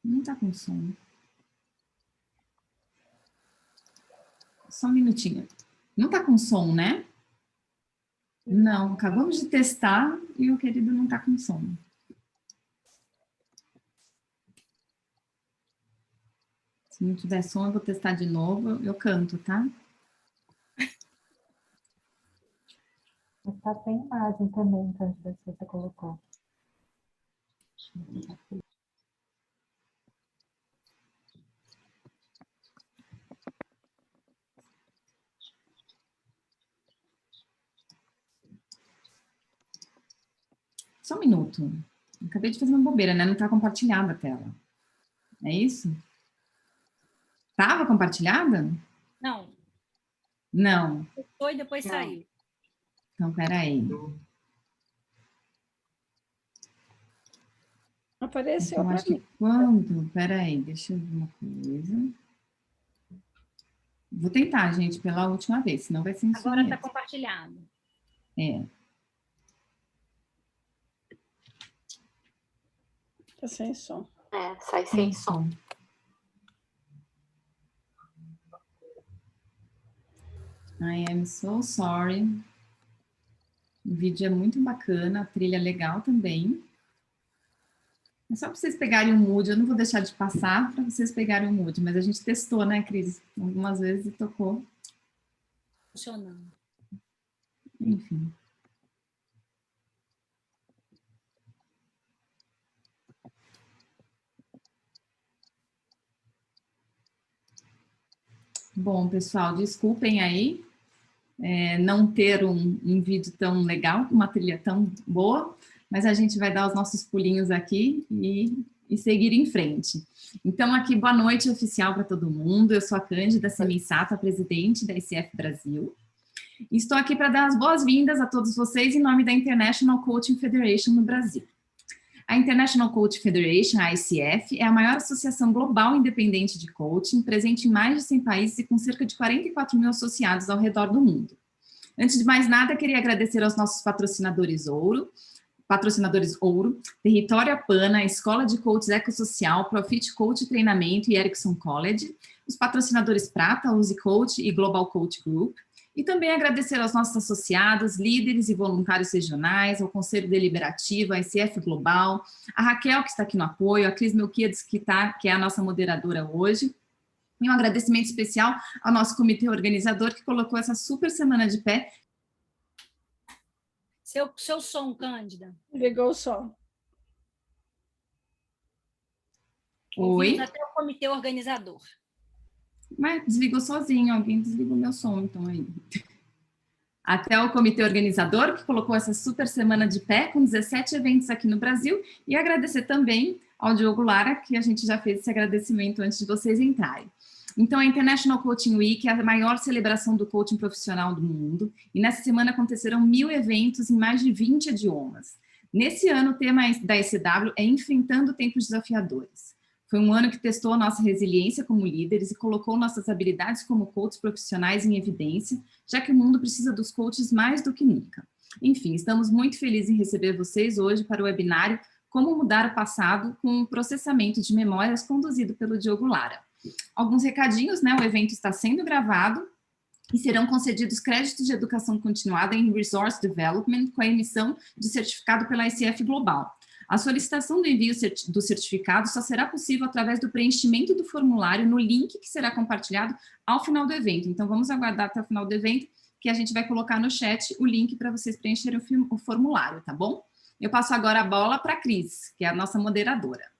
Não tá com som. Só um minutinho. Não tá com som, né? Não, acabamos de testar e o querido não tá com som. Se não tiver som, eu vou testar de novo. Eu canto, tá? Mas tá sem imagem também, então, se você colocou. Só um minuto. Acabei de fazer uma bobeira, né? Não tá compartilhada a tela. É isso? Tava compartilhada? Não. Não. Foi e depois saiu. Então, peraí. Apareceu Então, para acho que mim. quando... Peraí, deixa eu ver uma coisa. Vou tentar, gente, pela última vez, senão vai ser Agora está mesmo. compartilhado. É. Tá sem som. É, sai sem som. I am so sorry. O vídeo é muito bacana, a trilha é legal também. É só para vocês pegarem o mood, eu não vou deixar de passar para vocês pegarem o mood, mas a gente testou, né, Cris? Algumas vezes e tocou. Funcionando. Enfim. Bom, pessoal, desculpem aí não ter um vídeo tão legal, uma trilha tão boa, mas a gente vai dar os nossos pulinhos aqui e seguir em frente. Então, aqui, boa noite oficial para todo mundo. Eu sou a Cândida Semissato, presidente da ICF Brasil. Estou aqui para dar as boas-vindas a todos vocês em nome da International Coaching Federation no Brasil. A International Coaching Federation, a ICF, é a maior associação global independente de coaching, presente em mais de 100 países e com cerca de 44 mil associados ao redor do mundo. Antes de mais nada, queria agradecer aos nossos patrocinadores Ouro, Território Apana, Escola de Coaches Ecossocial, Profit Coach Treinamento e Erickson College, os patrocinadores Prata, Uzi Coach e Global Coach Group, e também agradecer aos nossos associados, líderes e voluntários regionais, ao Conselho Deliberativo, a ICF Global, a Raquel, que está aqui no apoio, a Cris Melquiades, que é a nossa moderadora hoje, e um agradecimento especial ao nosso comitê organizador, que colocou essa super semana de pé. Seu som, Cândida. Ligou o som. Oi? Até o comitê organizador. Mas desligou sozinho, alguém desligou meu som, então aí. Até o comitê organizador, que colocou essa super semana de pé, com 17 eventos aqui no Brasil, e agradecer também ao Diogo Lara, que a gente já fez esse agradecimento antes de vocês entrarem. Então, a International Coaching Week é a maior celebração do coaching profissional do mundo, e nessa semana acontecerão 1000 eventos em mais de 20 idiomas. Nesse ano, o tema da ECW é Enfrentando Tempos Desafiadores. Foi um ano que testou a nossa resiliência como líderes e colocou nossas habilidades como coaches profissionais em evidência, já que o mundo precisa dos coaches mais do que nunca. Enfim, estamos muito felizes em receber vocês hoje para o webinário Como Mudar o Passado com o Processamento de Memórias, conduzido pelo Diogo Lara. Alguns recadinhos, né? O evento está sendo gravado e serão concedidos créditos de educação continuada em Resource Development com a emissão de certificado pela ICF Global. A solicitação do envio do certificado só será possível através do preenchimento do formulário no link que será compartilhado ao final do evento. Então, vamos aguardar até o final do evento, que a gente vai colocar no chat o link para vocês preencherem o formulário, tá bom? Eu passo agora a bola para a Cris, que é a nossa moderadora.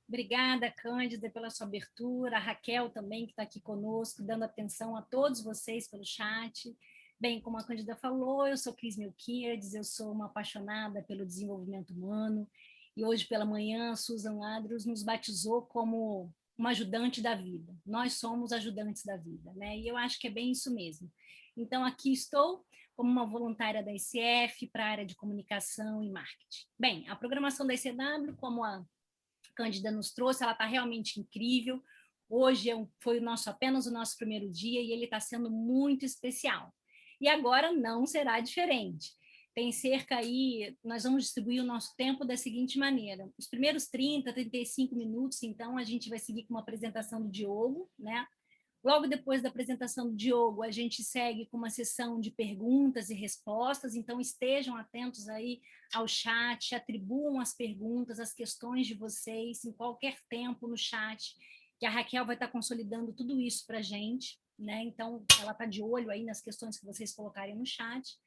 Obrigada, Cândida, pela sua abertura. A Raquel também, que está aqui conosco, dando atenção a todos vocês pelo chat. Bem, como a Cândida falou, eu sou Cris Melquiades, eu sou uma apaixonada pelo desenvolvimento humano, e hoje pela manhã a Susan Ladros nos batizou como uma ajudante da vida. Nós somos ajudantes da vida, né? E eu acho que é bem isso mesmo. Então, aqui estou como uma voluntária da ICF para a área de comunicação e marketing. Bem, a programação da ICW, como a Cândida nos trouxe, ela está realmente incrível. Hoje foi apenas o nosso primeiro dia e ele está sendo muito especial. E agora não será diferente. tem cerca aí, nós vamos distribuir o nosso tempo da seguinte maneira. Os primeiros 30, 35 minutos, então, a gente vai seguir com uma apresentação do Diogo, né? Logo depois da apresentação do Diogo, a gente segue com uma sessão de perguntas e respostas, então estejam atentos aí ao chat, atribuam as perguntas, as questões de vocês em qualquer tempo no chat, que a Raquel vai estar consolidando tudo isso para a gente, né? Então, ela está de olho aí nas questões que vocês colocarem no chat.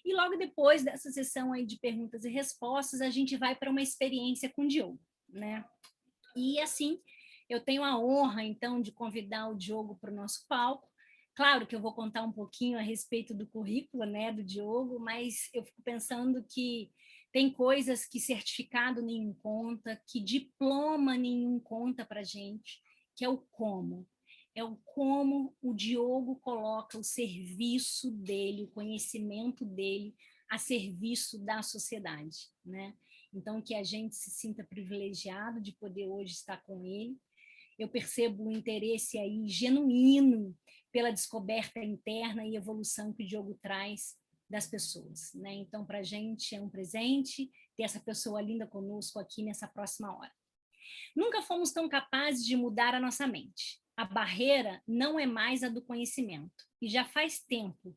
E logo depois dessa sessão aí de perguntas e respostas, a gente vai para uma experiência com o Diogo, né? E assim, eu tenho a honra, então, de convidar o Diogo para o nosso palco. Claro que eu vou contar um pouquinho a respeito do currículo, né, do Diogo, mas eu fico pensando que tem coisas que certificado nenhum conta, que diploma nenhum conta para a gente, que é o como. É o como o Diogo coloca o serviço dele, o conhecimento dele a serviço da sociedade, né? Então, que a gente se sinta privilegiado de poder hoje estar com ele. Eu percebo um interesse aí genuíno pela descoberta interna e evolução que o Diogo traz das pessoas, né? Então, para a gente é um presente ter essa pessoa linda conosco aqui nessa próxima hora. Nunca fomos tão capazes de mudar a nossa mente. A barreira não é mais a do conhecimento. E já faz tempo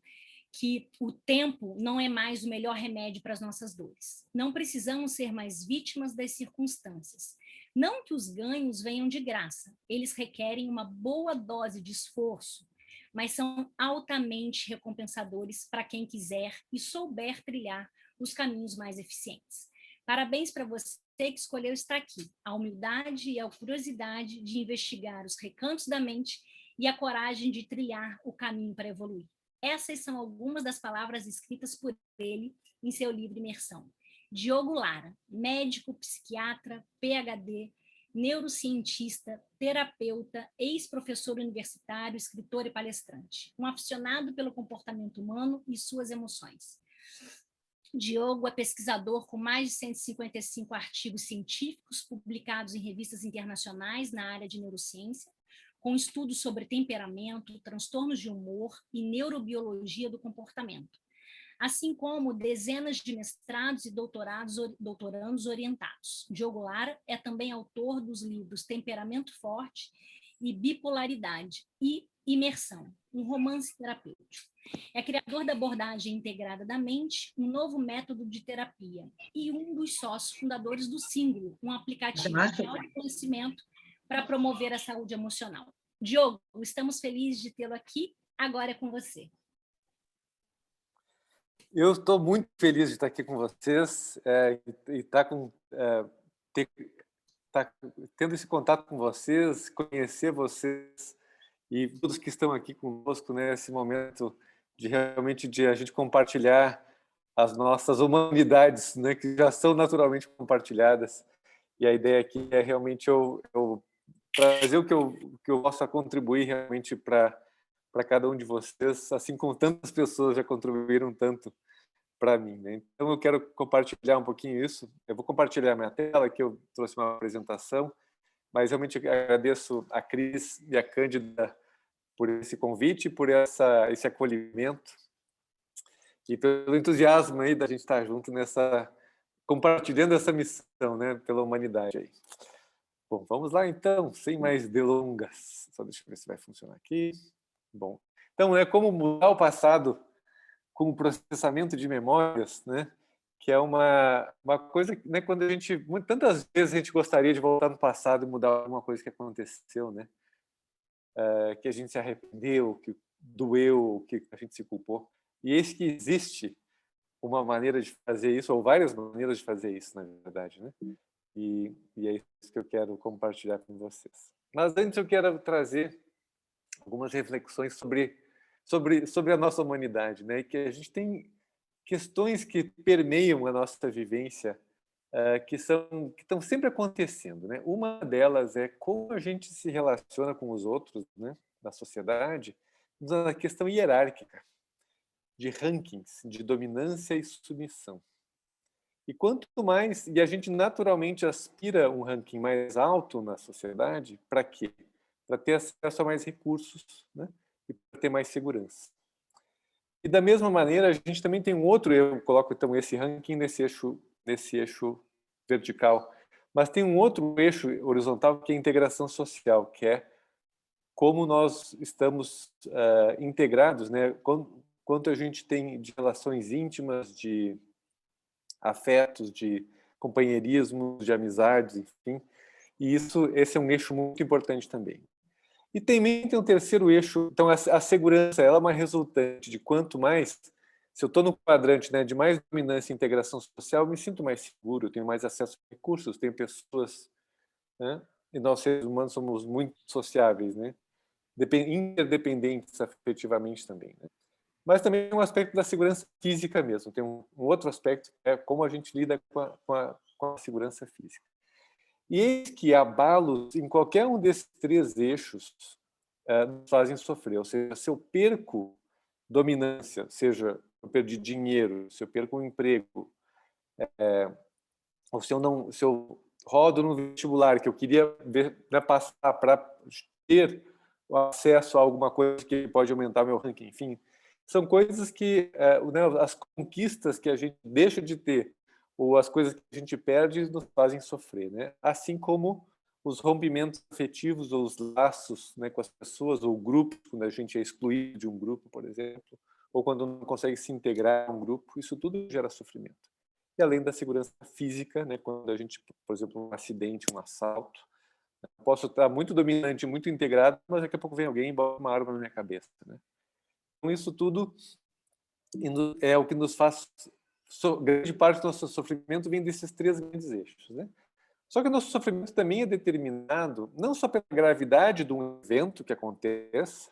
que o tempo não é mais o melhor remédio para as nossas dores. Não precisamos ser mais vítimas das circunstâncias. Não que os ganhos venham de graça, eles requerem uma boa dose de esforço, mas são altamente recompensadores para quem quiser e souber trilhar os caminhos mais eficientes. Parabéns para você que escolheu estar aqui. A humildade e a curiosidade de investigar os recantos da mente e a coragem de trilhar o caminho para evoluir. Essas são algumas das palavras escritas por ele em seu livro Imersão. Diogo Lara, médico, psiquiatra, PhD, neurocientista, terapeuta, ex-professor universitário, escritor e palestrante. Um aficionado pelo comportamento humano e suas emoções. Diogo é pesquisador com mais de 155 artigos científicos publicados em revistas internacionais na área de neurociência, com estudos sobre temperamento, transtornos de humor e neurobiologia do comportamento, assim como dezenas de mestrados e doutorandos orientados. Diogo Lara é também autor dos livros Temperamento Forte e Bipolaridade e Imersão, um romance terapêutico. É criador da abordagem integrada da mente, um novo método de terapia, e um dos sócios fundadores do Símbolo, um aplicativo de autoconhecimento para promover a saúde emocional. Diogo, estamos felizes de tê-lo aqui, agora é com você. Eu estou muito feliz de estar aqui com vocês e estar tendo esse contato com vocês, conhecer vocês e todos que estão aqui conosco nesse momento de a gente compartilhar as nossas humanidades, né, que já são naturalmente compartilhadas. E a ideia aqui é realmente eu trazer o que eu possa contribuir realmente para cada um de vocês, assim como tantas pessoas já contribuíram tanto para mim, né? Então eu quero compartilhar um pouquinho isso. Eu vou compartilhar minha tela, que eu trouxe uma apresentação, mas realmente agradeço a Cris e a Cândida por esse convite, por esse acolhimento e pelo entusiasmo aí da gente estar junto compartilhando essa missão, né, pela humanidade aí. Bom, vamos lá então, sem mais delongas. Só deixa eu ver se vai funcionar aqui. Bom, então é como mudar o passado com o processamento de memórias, né? Que é uma coisa, né? Quando tantas vezes a gente gostaria de voltar no passado e mudar alguma coisa que aconteceu, né? Que a gente se arrependeu, que doeu, que a gente se culpou. E eis que existe uma maneira de fazer isso, ou várias maneiras de fazer isso, na verdade, né? E é isso que eu quero compartilhar com vocês. Mas antes eu quero trazer algumas reflexões sobre a nossa humanidade, né? E que a gente tem questões que permeiam a nossa vivência, que estão sempre acontecendo, né? Uma delas é como a gente se relaciona com os outros, né? Na sociedade, na questão hierárquica, de rankings, de dominância e submissão. E quanto mais, e a gente naturalmente aspira a um ranking mais alto na sociedade, para quê? Para ter acesso a mais recursos, né? E para ter mais segurança. E da mesma maneira, a gente também tem um outro, eu coloco então esse ranking nesse eixo vertical, mas tem um outro eixo horizontal que é a integração social, que é como nós estamos integrados, né? Quanto a gente tem de relações íntimas, de afetos, de companheirismo, de amizades, enfim. E esse é um eixo muito importante também. E também tem um terceiro eixo, então a segurança, ela é uma resultante de quanto mais, se eu estou no quadrante, né, de mais dominância e integração social, eu me sinto mais seguro, eu tenho mais acesso a recursos, tenho pessoas, né, e nós seres humanos somos muito sociáveis, né, interdependentes afetivamente também, né. Mas também tem um aspecto da segurança física mesmo, tem um outro aspecto, que é como a gente lida com a segurança física. E eis que abalos em qualquer um desses três eixos nos fazem sofrer. Ou seja, se eu perco dominância, seja eu perdi dinheiro, se eu perco um emprego, ou se eu rodo no vestibular que eu queria passar para ter o acesso a alguma coisa que pode aumentar meu ranking, enfim, são coisas que né, as conquistas que a gente deixa de ter ou as coisas que a gente perde nos fazem sofrer, né? Assim como os rompimentos afetivos ou os laços, né, com as pessoas ou grupos, quando a gente é excluído de um grupo, por exemplo, ou quando não consegue se integrar a um grupo, isso tudo gera sofrimento. E além da segurança física, né, quando a gente, por exemplo, um acidente, um assalto, posso estar muito dominante, muito integrado, mas daqui a pouco vem alguém e bota uma arma na minha cabeça, né? Então isso tudo é o que nos faz grande parte do nosso sofrimento vem desses três grandes eixos, né? Só que o nosso sofrimento também é determinado não só pela gravidade do evento que acontece,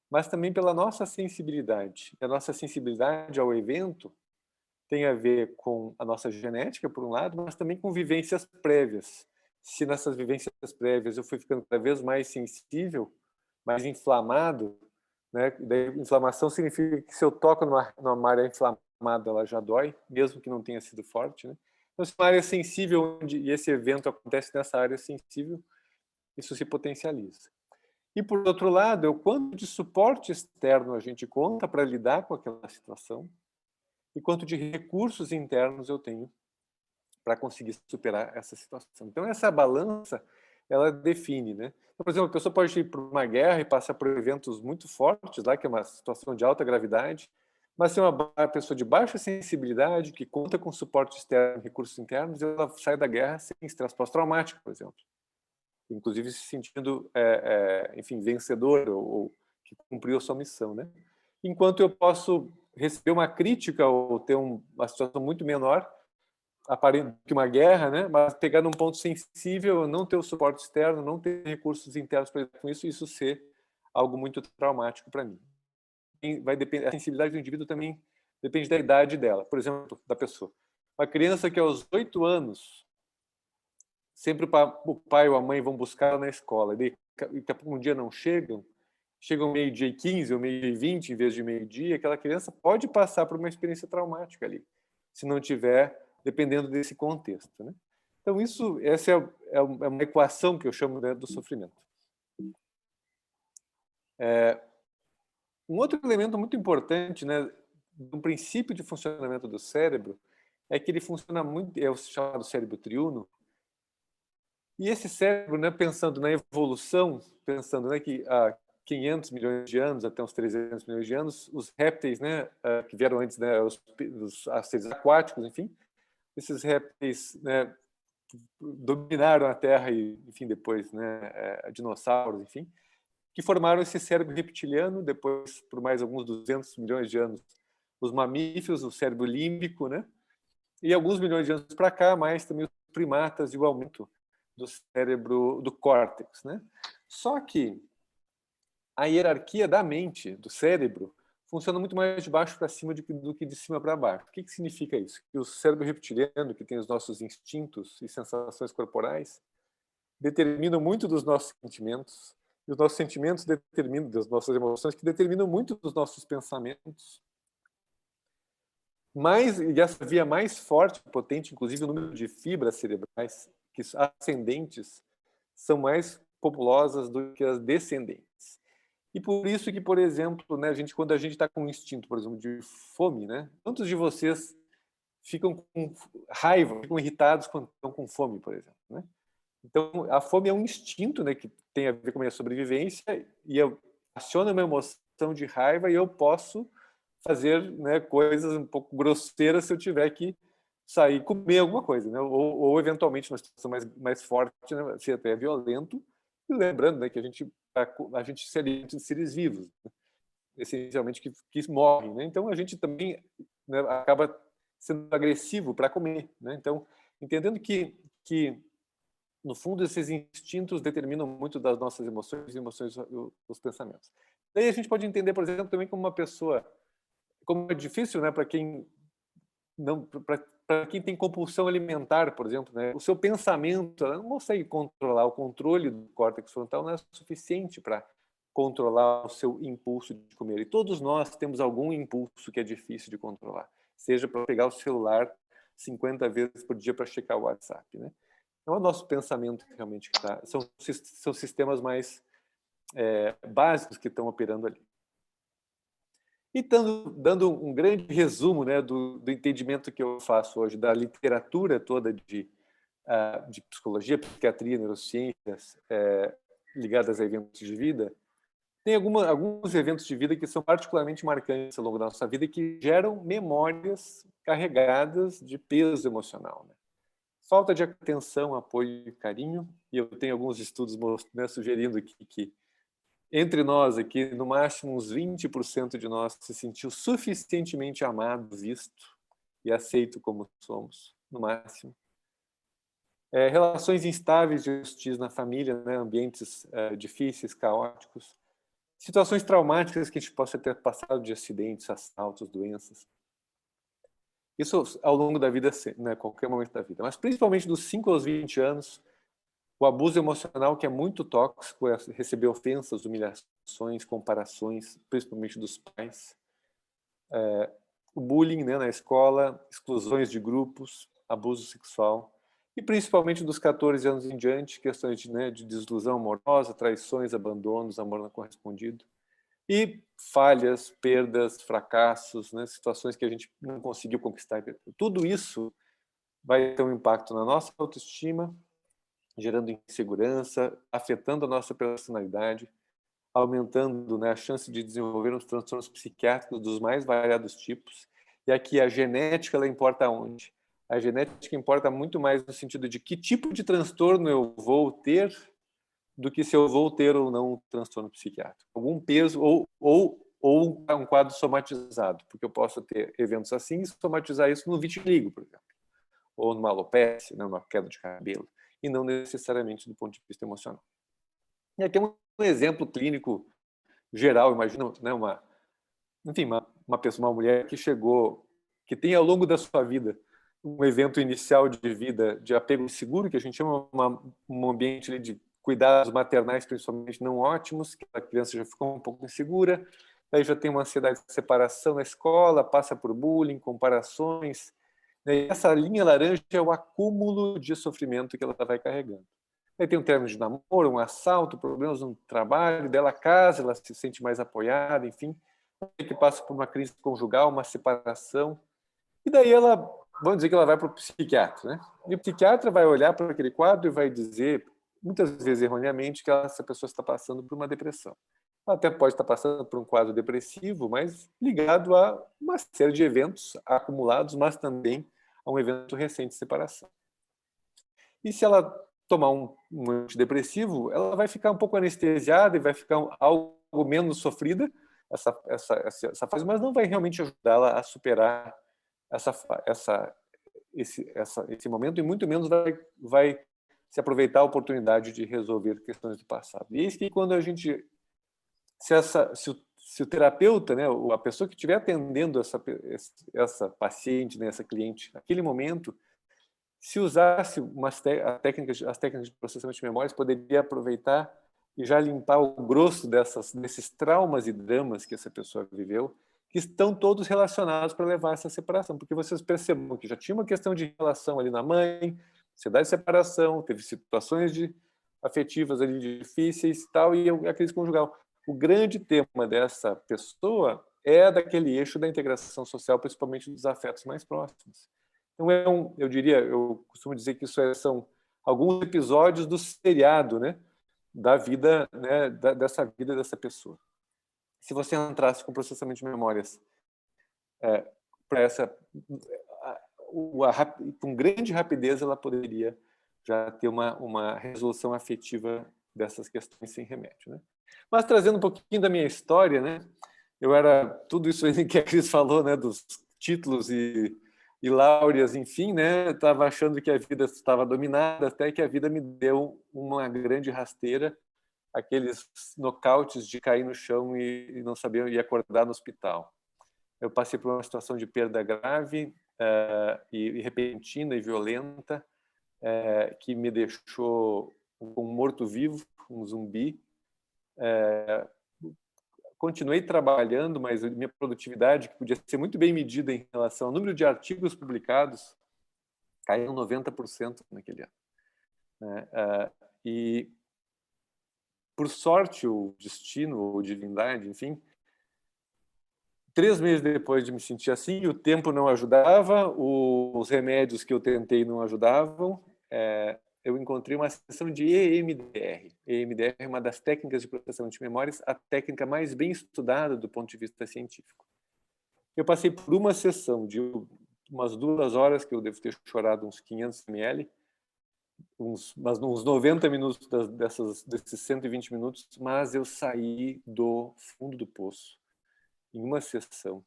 mas também pela nossa sensibilidade. A nossa sensibilidade ao evento tem a ver com a nossa genética, por um lado, mas também com vivências prévias. Se nessas vivências prévias eu fui ficando cada vez mais sensível, mais inflamado, né? Daí, inflamação significa que se eu toco numa área inflamada, ela já dói, mesmo que não tenha sido forte, né? Então, se uma área sensível, e esse evento acontece nessa área sensível, isso se potencializa. E, por outro lado, o quanto de suporte externo a gente conta para lidar com aquela situação e quanto de recursos internos eu tenho para conseguir superar essa situação. Então, essa balança, ela define, né? Então, por exemplo, a pessoa pode ir para uma guerra e passar por eventos muito fortes, lá que é uma situação de alta gravidade, mas se é uma pessoa de baixa sensibilidade, que conta com suporte externo, recursos internos, ela sai da guerra sem estresse pós-traumático, por exemplo. Inclusive se sentindo, enfim, vencedor ou que cumpriu a sua missão, né? Enquanto eu posso receber uma crítica ou ter uma situação muito menor, aparente que uma guerra, né? Mas pegar num ponto sensível, não ter o suporte externo, não ter recursos internos para lidar com isso ser algo muito traumático para mim. Vai depender, a sensibilidade do indivíduo também depende da idade dela, por exemplo, da pessoa. Uma criança que aos 8 anos sempre o pai ou a mãe vão buscar ela na escola, e daqui a pouco um dia não chegam meio-dia e 15 ou meio-dia e 20 em vez de meio-dia, aquela criança pode passar por uma experiência traumática ali, se não tiver, dependendo desse contexto, né? Então essa é uma equação que eu chamo, né, do sofrimento. Um outro elemento muito importante, né, do princípio de funcionamento do cérebro é que ele funciona muito, é o chamado cérebro triuno. E esse cérebro, né, pensando na evolução, pensando, né, que há 500 milhões de anos, até uns 300 milhões de anos, os répteis, né, que vieram antes, né, os seres aquáticos, enfim, esses répteis, né, dominaram a Terra e, enfim, depois, né, dinossauros, enfim, que formaram esse cérebro reptiliano. Depois, por mais alguns 200 milhões de anos, os mamíferos, o cérebro límbico, né, e alguns milhões de anos para cá, mais também os primatas e o aumento do cérebro, do córtex, né? Só que a hierarquia da mente, do cérebro, funciona muito mais de baixo para cima do que de cima para baixo. O que significa isso? Que o cérebro reptiliano, que tem os nossos instintos e sensações corporais, determinam muito dos nossos sentimentos, e os nossos sentimentos determinam das nossas emoções, que determinam muito dos nossos pensamentos. E essa via mais forte, potente, inclusive o número de fibras cerebrais que ascendentes são mais populosas do que as descendentes. E por isso que, por exemplo, né, quando a gente está com um instinto, por exemplo, de fome, né, quantos de vocês ficam com raiva, ficam irritados quando estão com fome, por exemplo, né? Então, a fome é um instinto, né, que tem a ver com a minha sobrevivência, e eu aciono uma emoção de raiva e eu posso fazer, né, coisas um pouco grosseiras se eu tiver que sair comer alguma coisa, né? Ou eventualmente, numa situação mais forte, né, ser até violento. E lembrando, né, que a gente se alimenta de seres vivos, né, essencialmente que morrem, né? Então, a gente também, né, acaba sendo agressivo para comer, né? Então, entendendo que no fundo, esses instintos determinam muito das nossas emoções dos pensamentos. Daí a gente pode entender, por exemplo, também como uma pessoa, como é difícil, né, para quem tem compulsão alimentar, por exemplo, né, o seu pensamento, ela não consegue controlar, o controle do córtex frontal não é suficiente para controlar o seu impulso de comer. E todos nós temos algum impulso que é difícil de controlar, seja para pegar o celular 50 vezes por dia para checar o WhatsApp, né? Não é o nosso pensamento que realmente está. São sistemas mais básicos que estão operando ali. E dando um grande resumo, né, do entendimento que eu faço hoje da literatura toda de psicologia, psiquiatria, neurociências ligadas a eventos de vida, tem alguns eventos de vida que são particularmente marcantes ao longo da nossa vida e que geram memórias carregadas de peso emocional, né? Falta de atenção, apoio e carinho. E eu tenho alguns estudos, né, sugerindo que entre nós aqui, no máximo uns 20% de nós se sentiu suficientemente amado, visto e aceito como somos, no máximo. Relações instáveis e hostis na família, né, ambientes difíceis, caóticos. Situações traumáticas que a gente possa ter passado de acidentes, assaltos, doenças. Isso ao longo da vida, né, qualquer momento da vida. Mas principalmente dos 5 aos 20 anos, o abuso emocional, que é muito tóxico, é receber ofensas, humilhações, comparações, principalmente dos pais. O bullying, né, na escola, exclusões de grupos, abuso sexual. E principalmente dos 14 anos em diante, questões de desilusão amorosa, traições, abandonos, amor não correspondido. E falhas, perdas, fracassos, né, situações que a gente não conseguiu conquistar. Tudo isso vai ter um impacto na nossa autoestima, gerando insegurança, afetando a nossa personalidade, aumentando, né, a chance de desenvolver uns transtornos psiquiátricos dos mais variados tipos. E aqui a genética, ela importa onde? A genética importa muito mais no sentido de que tipo de transtorno eu vou ter do que se eu vou ter ou não um transtorno psiquiátrico. Algum peso ou um quadro somatizado, porque eu posso ter eventos assim e somatizar isso no vitiligo, por exemplo, ou numa alopecia, né, numa queda de cabelo, e não necessariamente do ponto de vista emocional. E aqui é um exemplo clínico geral, imagina, né, uma pessoa, uma mulher que tem ao longo da sua vida um evento inicial de vida de apego seguro, que a gente chama um ambiente de cuidados maternais, principalmente, não ótimos, que a criança já ficou um pouco insegura, aí já tem uma ansiedade de separação na escola, passa por bullying, comparações. E essa linha laranja é o acúmulo de sofrimento que ela vai carregando. Aí tem um término de namoro, um assalto, problemas no trabalho, dela casa, ela se sente mais apoiada, enfim, que passa por uma crise conjugal, uma separação, e daí vamos dizer que ela vai para o psiquiatra, né? E o psiquiatra vai olhar para aquele quadro e vai dizer, muitas vezes erroneamente, que essa pessoa está passando por uma depressão. Ela até pode estar passando por um quadro depressivo, mas ligado a uma série de eventos acumulados, mas também a um evento recente de separação. E se ela tomar um antidepressivo, ela vai ficar um pouco anestesiada e vai ficar algo menos sofrida essa fase, mas não vai realmente ajudá-la a superar esse momento, e muito menos vai se aproveitar a oportunidade de resolver questões do passado. E eis que quando a gente, se o terapeuta, né, a pessoa que estiver atendendo essa paciente, né, essa cliente, naquele momento, se usasse as técnicas de processamento de memórias, poderia aproveitar e já limpar o grosso desses traumas e dramas que essa pessoa viveu, que estão todos relacionados para levar essa separação. Porque vocês percebam que já tinha uma questão de relação ali na mãe, ansiedade de separação, teve situações afetivas ali difíceis e tal, e a crise conjugal. o grande tema dessa pessoa é daquele eixo da integração social, principalmente dos afetos mais próximos. Então, eu costumo dizer que são alguns episódios do seriado, né, da vida, né, dessa vida dessa pessoa. Se você entrasse com processamento de memórias para com grande rapidez, ela poderia já ter uma resolução afetiva dessas questões sem remédio, né? Mas trazendo um pouquinho da minha história, né? Tudo isso aí que a Cris falou, né, dos títulos e láureas, enfim, né? Estava achando que a vida estava dominada, até que a vida me deu uma grande rasteira, aqueles nocautes de cair no chão e não saber e acordar no hospital. Eu passei por uma situação de perda grave e repentina e violenta, que me deixou um morto-vivo, um zumbi. Continuei trabalhando, mas minha produtividade, que podia ser muito bem medida em relação ao número de artigos publicados, caiu 90% naquele ano, né? E, por sorte, o destino, ou divindade, enfim, 3 meses depois de me sentir assim, o tempo não ajudava, os remédios que eu tentei não ajudavam, eu encontrei uma sessão de EMDR. EMDR é uma das técnicas de processamento de memórias, a técnica mais bem estudada do ponto de vista científico. Eu passei por uma sessão de umas 2 horas, que eu devo ter chorado uns 500 ml, mas uns 90 minutos desses 120 minutos, mas eu saí do fundo do poço. Em uma sessão,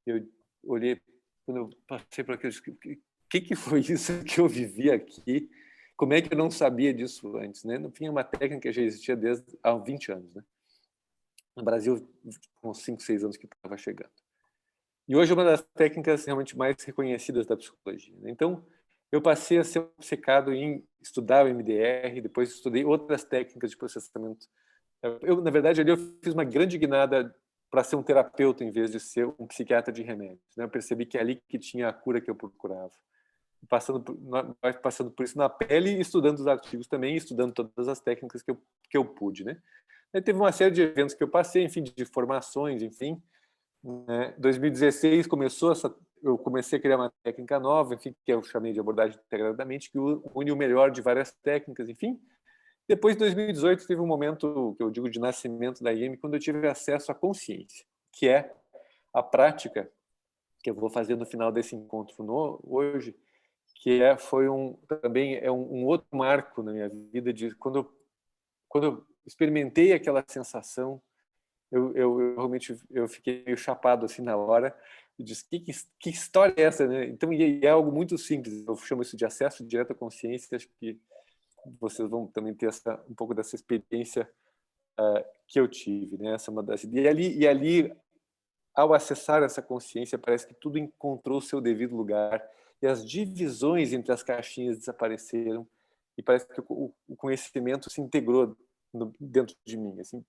eu olhei, quando eu passei por aquilo, o que foi isso que eu vivi aqui? Como é que eu não sabia disso antes, né? No fim, é uma técnica que já existia desde há 20 anos, né? No Brasil, com 5, 6 anos que estava chegando. E hoje é uma das técnicas realmente mais reconhecidas da psicologia, né? Então, eu passei a ser obcecado em estudar o MDR, depois estudei outras técnicas de processamento. Na verdade, ali eu fiz uma grande guinada para ser um terapeuta em vez de ser um psiquiatra de remédios, né? Eu percebi que é ali que tinha a cura que eu procurava. Passando por isso na pele, estudando os artigos também, estudando todas as técnicas que eu pude, né? Aí teve uma série de eventos que eu passei, enfim, de formações, enfim. Né? 2016 eu comecei a criar uma técnica nova, enfim, que eu chamei de abordagem integradamente, que une o melhor de várias técnicas, enfim. Depois de 2018 teve um momento que eu digo de nascimento da IEM, quando eu tive acesso à consciência, que é a prática que eu vou fazer no final desse encontro hoje, que também é um outro marco na minha vida, de quando eu experimentei aquela sensação, eu realmente fiquei meio chapado assim na hora e disse, que história é essa, né? Então, é algo muito simples, eu chamo isso de acesso direto à consciência, acho que vocês vão também ter um pouco dessa experiência que eu tive, né? Essa é uma das... E ali, ao acessar essa consciência, parece que tudo encontrou o seu devido lugar e as divisões entre as caixinhas desapareceram e parece que o conhecimento se integrou dentro de mim, assim.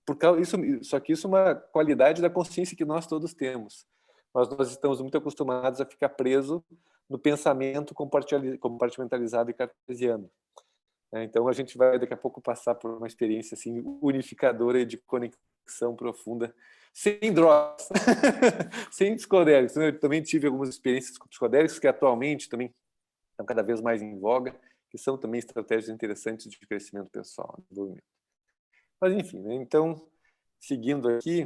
Só que isso é uma qualidade da consciência que nós todos temos. Nós estamos muito acostumados a ficar preso no pensamento compartimentalizado e cartesiano. Então, a gente vai daqui a pouco passar por uma experiência assim unificadora e de conexão profunda, sem drogas, sem psicodélicos. Eu também tive algumas experiências com psicodélicos que atualmente também estão cada vez mais em voga, que são também estratégias interessantes de crescimento pessoal, desenvolvimento. Mas, enfim, né? Então, seguindo aqui,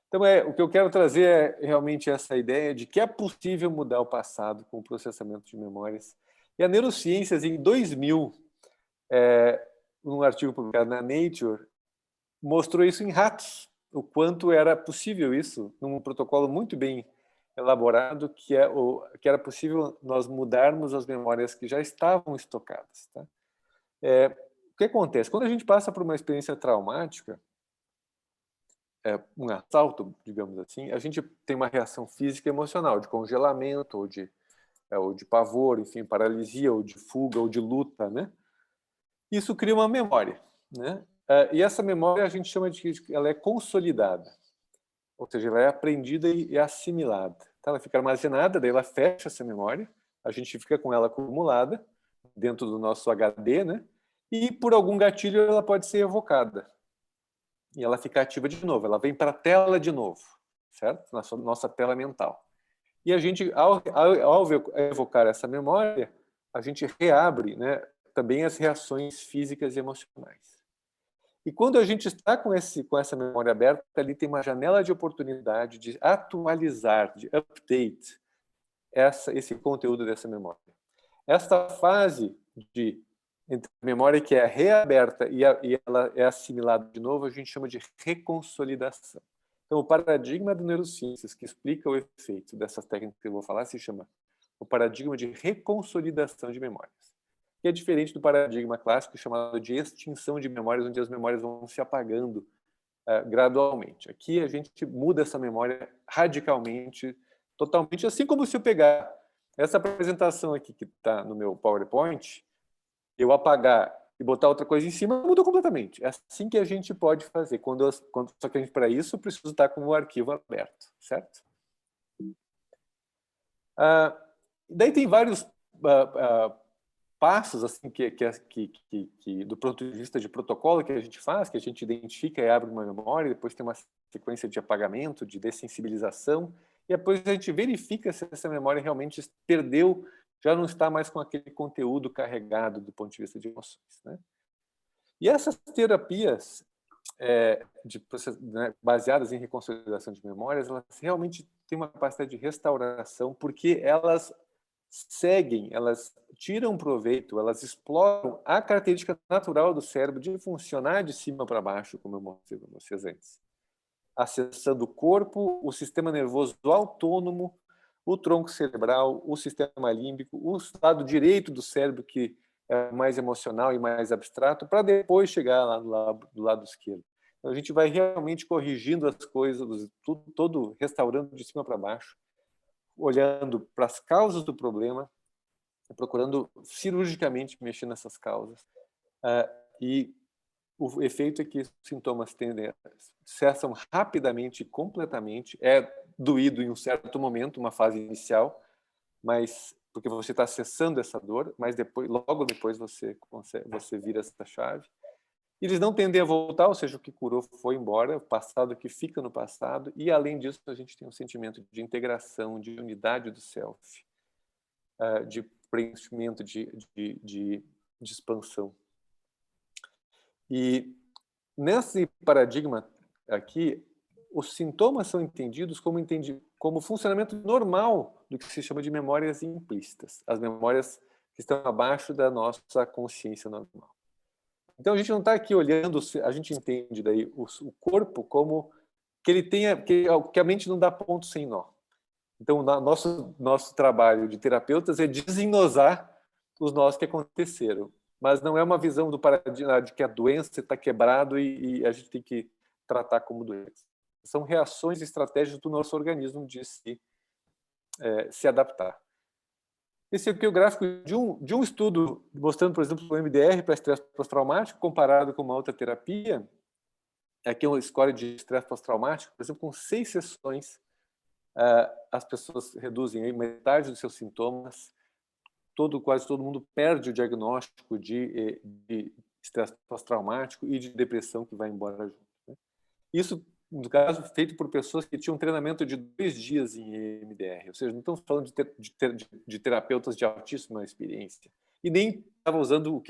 então o que eu quero trazer é realmente essa ideia de que é possível mudar o passado com o processamento de memórias. E a neurociências, em 2000, num artigo publicado na Nature, mostrou isso em ratos, o quanto era possível isso, num protocolo muito bem elaborado, que era possível nós mudarmos as memórias que já estavam estocadas. Tá? O que acontece? Quando a gente passa por uma experiência traumática, um assalto, digamos assim, a gente tem uma reação física e emocional, de congelamento, ou de pavor, enfim, paralisia, ou de fuga, ou de luta, né? Isso cria uma memória, né? E essa memória a gente chama de que ela é consolidada, ou seja, ela é aprendida e assimilada. Então, ela fica armazenada, daí ela fecha essa memória, a gente fica com ela acumulada dentro do nosso HD, né? E por algum gatilho ela pode ser evocada. e ela fica ativa de novo, ela vem para a tela de novo, certo? Nossa tela mental. E a gente, ao evocar essa memória, a gente reabre, né, também as reações físicas e emocionais. E quando a gente está com essa memória aberta, ali tem uma janela de oportunidade de atualizar, de update esse conteúdo dessa memória. Esta fase de entre a memória que é reaberta e ela é assimilada de novo, a gente chama de reconsolidação. Então, o paradigma do neurociências que explica o efeito dessas técnicas que eu vou falar se chama o paradigma de reconsolidação de memórias, que é diferente do paradigma clássico chamado de extinção de memórias, onde as memórias vão se apagando gradualmente. Aqui a gente muda essa memória radicalmente, totalmente, assim como se eu pegar essa apresentação aqui que está no meu PowerPoint, eu apagar e botar outra coisa em cima, mudou completamente. É assim que a gente pode fazer. Só que para isso, preciso estar com o arquivo aberto, certo? Daí tem vários passos assim que do ponto de vista de protocolo que a gente faz, que a gente identifica e abre uma memória, depois tem uma sequência de apagamento, de dessensibilização, e depois a gente verifica se essa memória realmente perdeu, já não está mais com aquele conteúdo carregado do ponto de vista de emoções, né? E essas terapias baseadas em reconsolidação de memórias, elas realmente têm uma capacidade de restauração, porque elas seguem, elas tiram proveito, elas exploram a característica natural do cérebro de funcionar de cima para baixo, como eu mostrei para vocês antes, acessando o corpo, o sistema nervoso autônomo, o tronco cerebral, o sistema límbico, o lado direito do cérebro, que é mais emocional e mais abstrato, para depois chegar lá do lado esquerdo. Então, a gente vai realmente corrigindo as coisas, todo restaurando de cima para baixo, olhando para as causas do problema, procurando cirurgicamente mexer nessas causas. E o efeito é que os sintomas cessam rapidamente e completamente. É doído em um certo momento, uma fase inicial, mas porque você está acessando essa dor, mas logo depois você vira essa chave. Eles não tendem a voltar, ou seja, o que curou foi embora, o passado que fica no passado, e além disso a gente tem um sentimento de integração, de unidade do self, de preenchimento, de expansão. E nesse paradigma aqui, os sintomas são entendidos como funcionamento normal do que se chama de memórias implícitas, as memórias que estão abaixo da nossa consciência normal. Então a gente não está aqui olhando, a gente entende daí o corpo como que a mente não dá ponto sem nó. Então nosso trabalho de terapeutas é desenosar os nós que aconteceram, mas não é uma visão do paradigma de que a doença está quebrado e a gente tem que tratar como doença. São reações e estratégias do nosso organismo de se adaptar. Esse aqui é o gráfico de um estudo mostrando, por exemplo, o MDR para estresse pós-traumático comparado com uma outra terapia. Aqui é uma score de estresse pós-traumático, por exemplo, com 6 sessões, as pessoas reduzem metade dos seus sintomas, quase todo mundo perde o diagnóstico de estresse pós-traumático e de depressão que vai embora junto, né? Isso, no caso, feito por pessoas que tinham treinamento de 2 dias em EMDR, ou seja, não estamos falando de terapeutas de altíssima experiência. E nem estava usando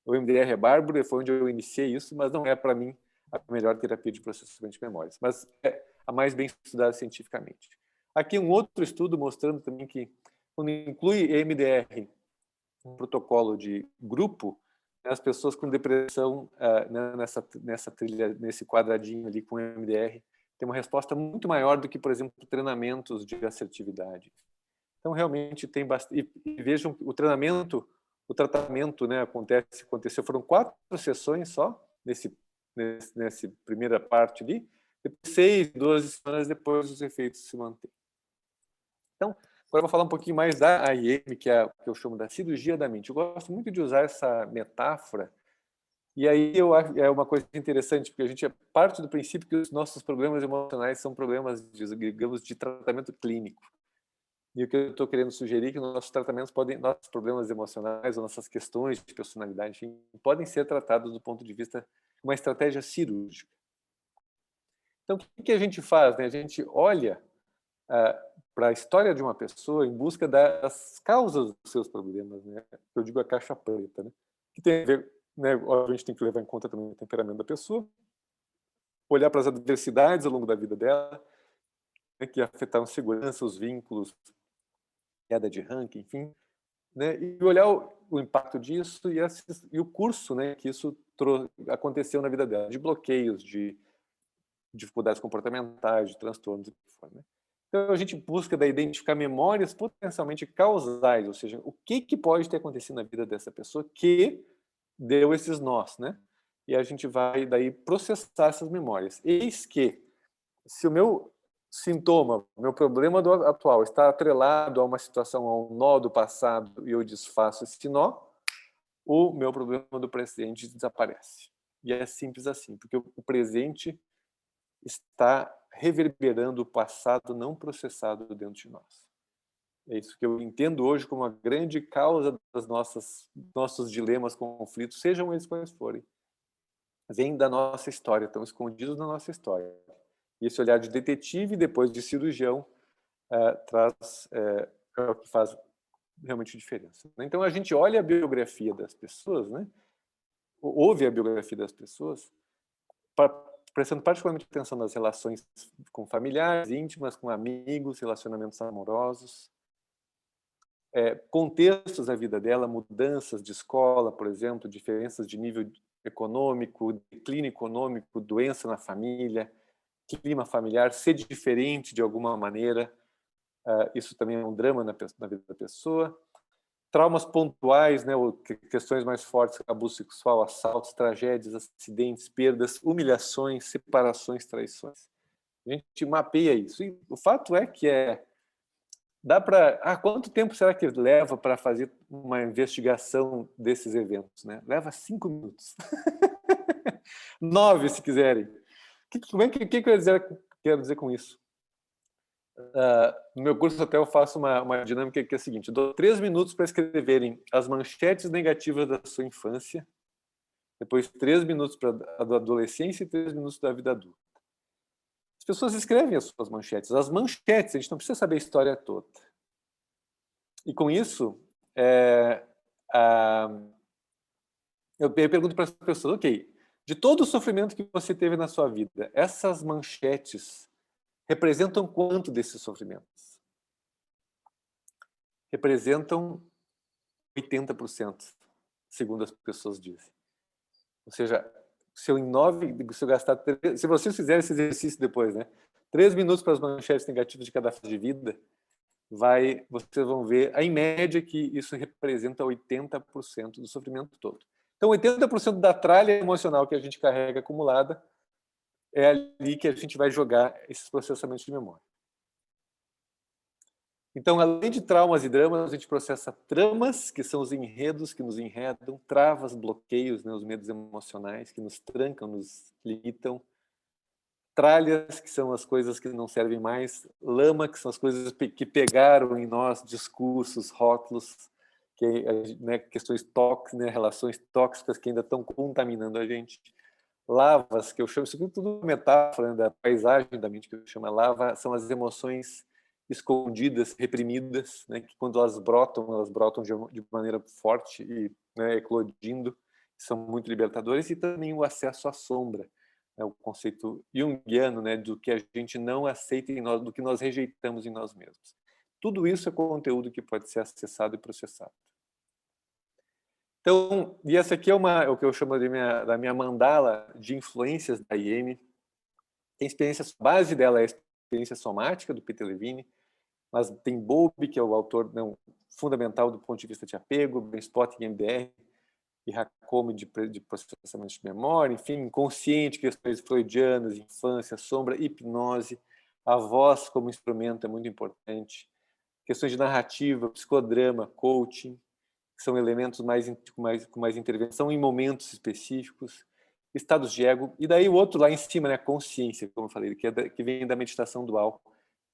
o MDR é bárbaro, foi onde eu iniciei isso, mas não é, para mim, a melhor terapia de processamento de memórias, mas é a mais bem estudada cientificamente. Aqui um outro estudo mostrando também que, quando inclui EMDR, um protocolo de grupo, as pessoas com depressão nessa trilha, nesse quadradinho ali com EMDR, tem uma resposta muito maior do que, por exemplo, treinamentos de assertividade. Então, realmente tem bastante. E vejam, o tratamento, né, aconteceu, foram 4 sessões só, nessa primeira parte ali, depois 6, 12 semanas depois os efeitos se mantêm. Então, agora eu vou falar um pouquinho mais da AIM, que é o que eu chamo da cirurgia da mente. Eu gosto muito de usar essa metáfora, e aí é uma coisa interessante, porque a gente parte do princípio que os nossos problemas emocionais são problemas, digamos, de tratamento clínico. E o que eu estou querendo sugerir é que nossos nossos problemas emocionais, ou nossas questões de personalidade, enfim, podem ser tratados do ponto de vista uma estratégia cirúrgica. Então, o que a gente faz? Né? A gente olha para a história de uma pessoa em busca das causas dos seus problemas, né? Eu digo a caixa preta, né? Que tem a ver, né? A gente tem que levar em conta também o temperamento da pessoa, olhar para as adversidades ao longo da vida dela, né? Que afetaram segurança, os vínculos, queda de ranking, enfim, né? E olhar o impacto disso e o curso, né? Que isso aconteceu na vida dela, de bloqueios, de dificuldades comportamentais, de transtornos, né? Então, a gente busca identificar memórias potencialmente causais, ou seja, o que pode ter acontecido na vida dessa pessoa que deu esses nós, né? E a gente vai, daí, processar essas memórias. Eis que, se o meu sintoma, o meu problema atual está atrelado a uma situação, a um nó do passado, e eu desfaço esse nó, o meu problema do presente desaparece. E é simples assim, porque o presente está reverberando o passado não processado dentro de nós. É isso que eu entendo hoje como a grande causa das nossos dilemas, conflitos, sejam eles quais forem. Vem da nossa história, estão escondidos na nossa história. E esse olhar de detetive, depois de cirurgião, é o que faz realmente diferença. Então, a gente olha a biografia das pessoas, né? Ouve a biografia das pessoas, prestando particularmente atenção nas relações com familiares, íntimas, com amigos, relacionamentos amorosos, contextos da vida dela, mudanças de escola, por exemplo, diferenças de nível econômico, declínio econômico, doença na família, clima familiar, ser diferente de alguma maneira, isso também é um drama na vida da pessoa. Traumas pontuais, né, ou questões mais fortes, abuso sexual, assaltos, tragédias, acidentes, perdas, humilhações, separações, traições. A gente mapeia isso. E o fato é que dá para... quanto tempo será que leva para fazer uma investigação desses eventos? Né? Leva 5 minutos. 9, se quiserem. O que eu quero dizer com isso? No meu curso até eu faço uma dinâmica que é a seguinte: eu dou 3 minutos para escreverem as manchetes negativas da sua infância, depois 3 minutos para a adolescência e 3 minutos da vida adulta. As pessoas escrevem as suas manchetes. As manchetes, a gente não precisa saber a história toda. E com isso, eu pergunto para as pessoas, ok, de todo o sofrimento que você teve na sua vida, essas manchetes representam quanto desses sofrimentos? Representam 80%, segundo as pessoas dizem. Ou seja, se eu gastar... Se vocês fizerem esse exercício depois, né? 3 minutos para as manchetes negativas de cada fase de vida, vocês vão ver, em média, que isso representa 80% do sofrimento todo. Então, 80% da tralha emocional que a gente carrega acumulada é ali que a gente vai jogar esses processamentos de memória. Então, além de traumas e dramas, a gente processa tramas, que são os enredos que nos enredam, travas, bloqueios, né, os medos emocionais que nos trancam, nos limitam, tralhas, que são as coisas que não servem mais, lama, que são as coisas que pegaram em nós, discursos, rótulos, né, questões tóxicas, né, relações tóxicas que ainda estão contaminando a gente. Lavas, que eu chamo, isso tudo uma metáfora, né, da paisagem da mente, que eu chamo lava, são as emoções escondidas, reprimidas, né, que quando elas brotam de maneira forte e, né, eclodindo, são muito libertadores. E também o acesso à sombra, né, o conceito junguiano, né, do que a gente não aceita em nós, do que nós rejeitamos em nós mesmos. Tudo isso é conteúdo que pode ser acessado e processado. Então, e essa aqui é o que eu chamo da minha mandala de influências da IEM. Tem experiência, a base dela é a experiência somática do Peter Levine, mas tem Bowlby, que é o autor, não, fundamental do ponto de vista de apego, Brainspotting, MDR, e Hakomi de processamento de memória, enfim, inconsciente, questões freudianas, infância, sombra, hipnose, a voz como instrumento é muito importante, questões de narrativa, psicodrama, coaching, que são elementos com mais intervenção em momentos específicos, estados de ego, e daí o outro lá em cima, né, consciência, como eu falei, que vem da meditação dual,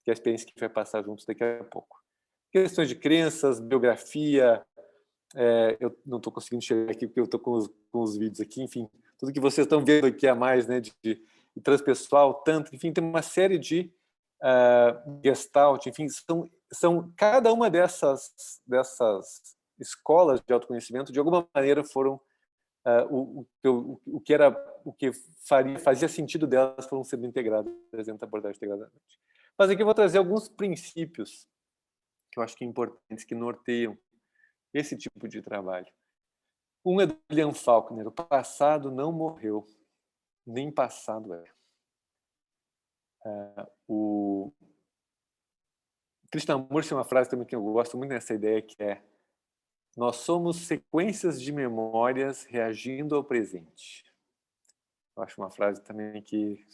que é a experiência que a gente vai passar juntos daqui a pouco. Questões de crenças, biografia, eu não estou conseguindo chegar aqui porque eu estou com os vídeos aqui, enfim, tudo que vocês estão vendo aqui a mais, né, de transpessoal, tanto, enfim, tem uma série de Gestalt, enfim, são cada uma dessas escolas de autoconhecimento, de alguma maneira foram o que fazia sentido delas foram sendo integradas dentro da abordagem integradamente. Mas aqui eu vou trazer alguns princípios que eu acho que importantes, que norteiam esse tipo de trabalho. Um é do William Faulkner: o passado não morreu, nem passado é. O Krishnamurti tem uma frase também que eu gosto muito nessa ideia, que é: nós somos sequências de memórias reagindo ao presente. Eu acho uma frase também que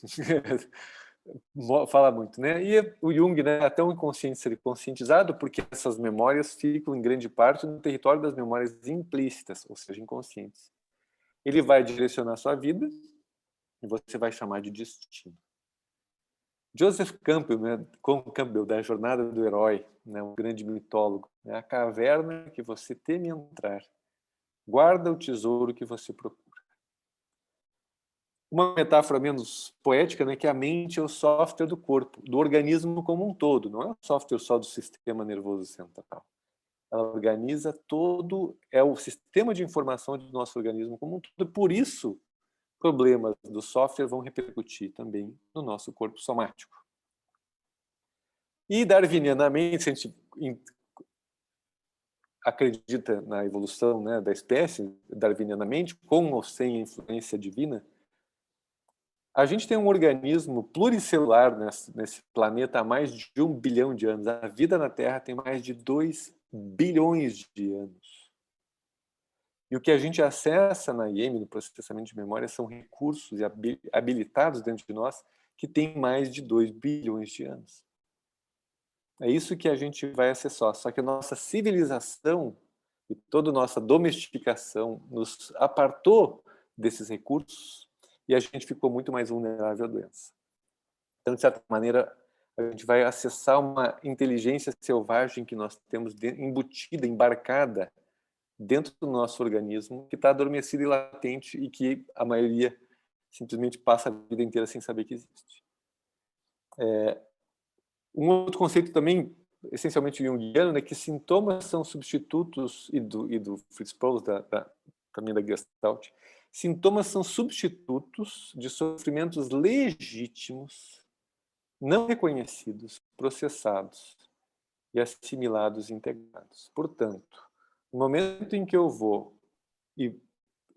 fala muito, né? E o Jung, né, até o inconsciente ser conscientizado, porque essas memórias ficam em grande parte no território das memórias implícitas, ou seja, inconscientes. Ele vai direcionar a sua vida e você vai chamar de destino. Joseph Campbell, né, Campbell, da Jornada do Herói, né, um grande mitólogo, né, a caverna que você teme entrar, guarda o tesouro que você procura. Uma metáfora menos poética, né, que a mente é o software do corpo, do organismo como um todo, não é o software só do sistema nervoso central. Ela organiza todo, é o sistema de informação do nosso organismo como um todo, e por isso problemas do software vão repercutir também no nosso corpo somático. E darwinianamente, se a gente acredita na evolução, né, da espécie, darwinianamente, com ou sem a influência divina, a gente tem um organismo pluricelular nesse planeta há mais de 1 bilhão de anos. A vida na Terra tem mais de 2 bilhões de anos. E o que a gente acessa na IEM, no processamento de memória, são recursos habilitados dentro de nós que têm mais de 2 bilhões de anos. É isso que a gente vai acessar. Só que a nossa civilização e toda a nossa domesticação nos apartou desses recursos e a gente ficou muito mais vulnerável à doença. Então, de certa maneira, a gente vai acessar uma inteligência selvagem que nós temos embutida, embarcada dentro do nosso organismo, que está adormecida e latente e que a maioria simplesmente passa a vida inteira sem saber que existe. Um outro conceito também, essencialmente junguiano, é que sintomas são substitutos, e do Fritz Perls, também da Gestalt, sintomas são substitutos de sofrimentos legítimos, não reconhecidos, processados e assimilados e integrados. Portanto, no momento em que eu vou e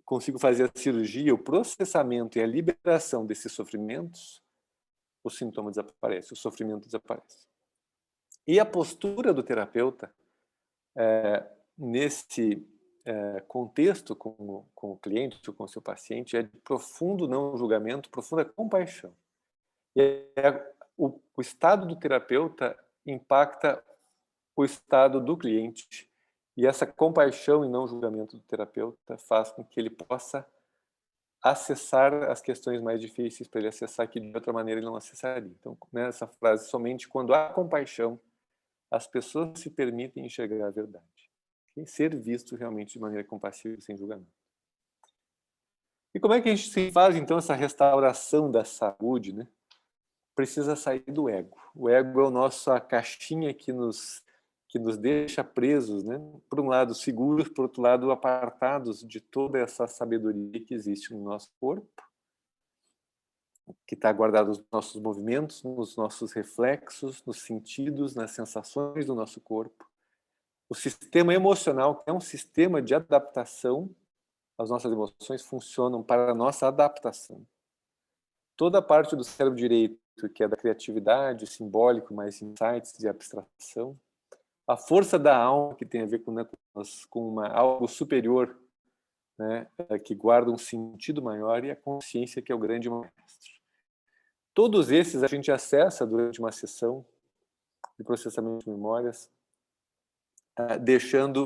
consigo fazer a cirurgia, o processamento e a liberação desses sofrimentos, o sintoma desaparece, o sofrimento desaparece. E a postura do terapeuta, nesse contexto com o cliente ou com o seu paciente, é de profundo não julgamento, profunda compaixão. E o estado do terapeuta impacta o estado do cliente, e essa compaixão e não julgamento do terapeuta faz com que ele possa acessar as questões mais difíceis para ele acessar, que de outra maneira ele não acessaria. Então, nessa frase, somente quando há compaixão, as pessoas se permitem enxergar a verdade. E ser visto realmente de maneira compassiva e sem julgamento. E como é que a gente se faz, então, essa restauração da saúde, né? Precisa sair do ego. O ego é a nossa caixinha que nos deixa presos, né? Por um lado seguros, por outro lado apartados de toda essa sabedoria que existe no nosso corpo, que está guardado nos nossos movimentos, nos nossos reflexos, nos sentidos, nas sensações do nosso corpo. O sistema emocional, que é um sistema de adaptação, as nossas emoções funcionam para a nossa adaptação. Toda a parte do cérebro direito, que é da criatividade, simbólico, mais insights de abstração, a força da alma, que tem a ver com algo superior, né, que guarda um sentido maior, e a consciência, que é o grande mestre. Todos esses a gente acessa durante uma sessão de processamento de memórias,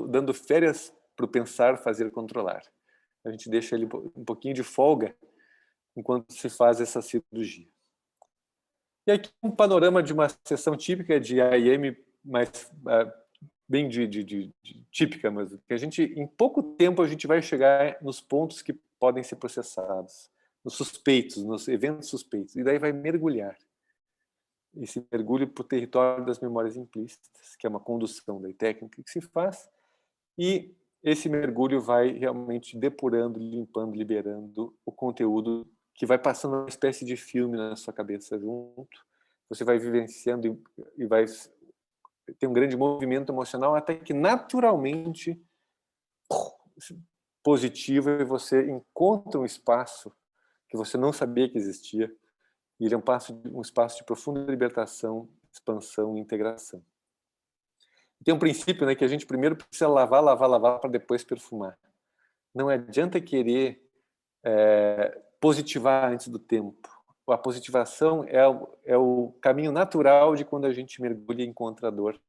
dando férias para o pensar, fazer, controlar. A gente deixa ele um pouquinho de folga enquanto se faz essa cirurgia. E aqui um panorama de uma sessão típica de IEM, mas bem típica, mas que a gente, em pouco tempo, a gente vai chegar nos pontos que podem ser processados, nos suspeitos, nos eventos suspeitos, e daí vai mergulhar. Esse mergulho para o território das memórias implícitas, que é uma condução da técnica que se faz, e esse mergulho vai realmente depurando, limpando, liberando o conteúdo que vai passando uma espécie de filme na sua cabeça junto. Você vai vivenciando e vai ter um grande movimento emocional até que naturalmente positivo e você encontra um espaço que você não sabia que existia. E ele é um espaço de profunda libertação, expansão e integração. Tem um princípio, né, que a gente primeiro precisa lavar para depois perfumar. Não adianta querer positivar antes do tempo. A positivação é o caminho natural de quando a gente mergulha e encontra a dor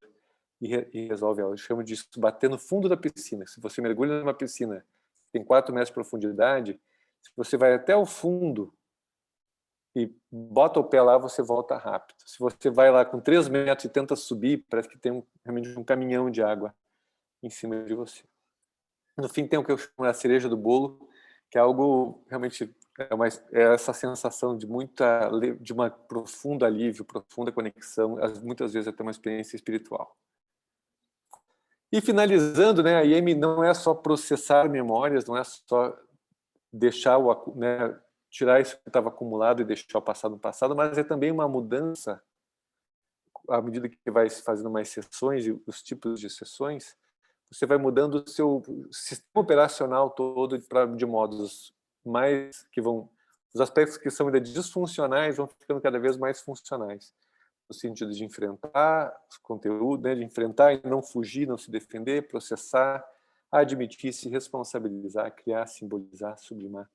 e resolve ela. Eu chamo disso bater no fundo da piscina. Se você mergulha numa piscina que tem 4 metros de profundidade, se você vai até o fundo e bota o pé lá, você volta rápido. Se você vai lá com 3 metros e tenta subir, parece que tem realmente um caminhão de água em cima de você. No fim, tem o que eu chamo de a cereja do bolo, que é algo realmente é essa sensação de uma profundo alívio, profunda conexão, muitas vezes até uma experiência espiritual. E finalizando, né, a IEM não é só processar memórias, não é só deixar tirar isso que estava acumulado e deixar o passado no passado, mas é também uma mudança à medida que vai se fazendo mais sessões e os tipos de sessões, você vai mudando o seu sistema operacional todo de modos mais que vão... Os aspectos que são ainda disfuncionais vão ficando cada vez mais funcionais. No sentido de enfrentar os conteúdos, né, de enfrentar e não fugir, não se defender, processar, admitir, se responsabilizar, criar, simbolizar, sublimar.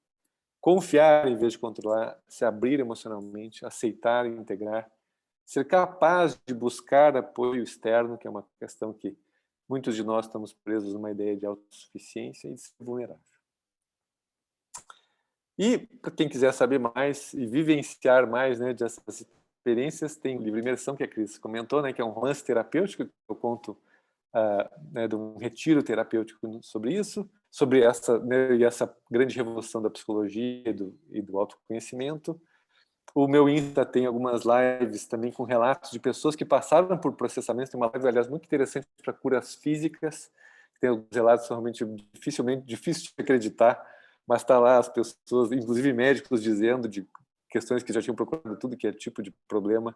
Confiar em vez de controlar, se abrir emocionalmente, aceitar e integrar, ser capaz de buscar apoio externo, que é uma questão que muitos de nós estamos presos numa ideia de autossuficiência e de ser vulnerável. E, para quem quiser saber mais e vivenciar mais, né, dessas experiências, tem o livro Imersão, que a Cris comentou, né, que é um romance terapêutico, que eu conto né, de um retiro terapêutico sobre isso, sobre essa grande revolução da psicologia e do autoconhecimento. O meu Insta tem algumas lives também com relatos de pessoas que passaram por processamento. Tem uma live, aliás, muito interessante para curas físicas. Tem alguns relatos realmente difíceis de acreditar, mas está lá as pessoas, inclusive médicos, dizendo de questões que já tinham procurado tudo que é tipo de problema,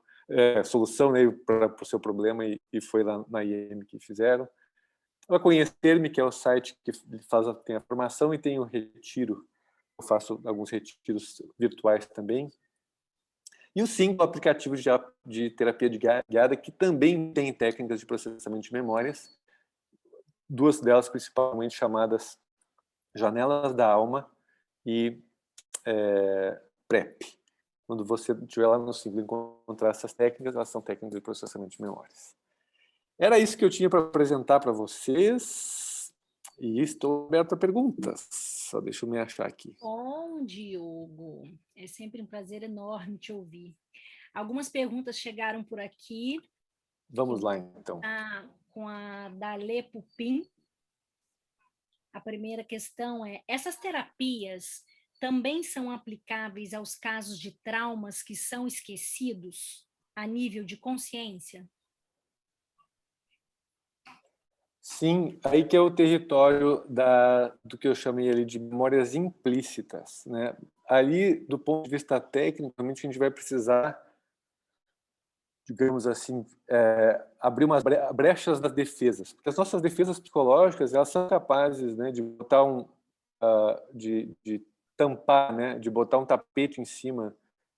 solução, né, para o seu problema, e foi lá na IEM que fizeram. A Conhecer-me, que é o site que tem a formação, e tem o retiro. Eu faço alguns retiros virtuais também. E o Sim, o aplicativo de terapia guiada, que também tem técnicas de processamento de memórias, 2 delas principalmente chamadas Janelas da Alma e PrEP. Quando você estiver lá no Sim encontrar essas técnicas, elas são técnicas de processamento de memórias. Era isso que eu tinha para apresentar para vocês, e estou aberto a perguntas. Só deixa eu me achar aqui. Bom, Diogo, é sempre um prazer enorme te ouvir. Algumas perguntas chegaram por aqui. Vamos lá, então. Com a Dalê Pupim. A primeira questão é: essas terapias também são aplicáveis aos casos de traumas que são esquecidos a nível de consciência? Sim, aí que é o território do que eu chamei ali de memórias implícitas, né? Ali, do ponto de vista técnico, realmente a gente vai precisar, digamos assim, abrir umas brechas das defesas, porque as nossas defesas psicológicas, elas são capazes, né, de botar de tampar, né, de botar um tapete em cima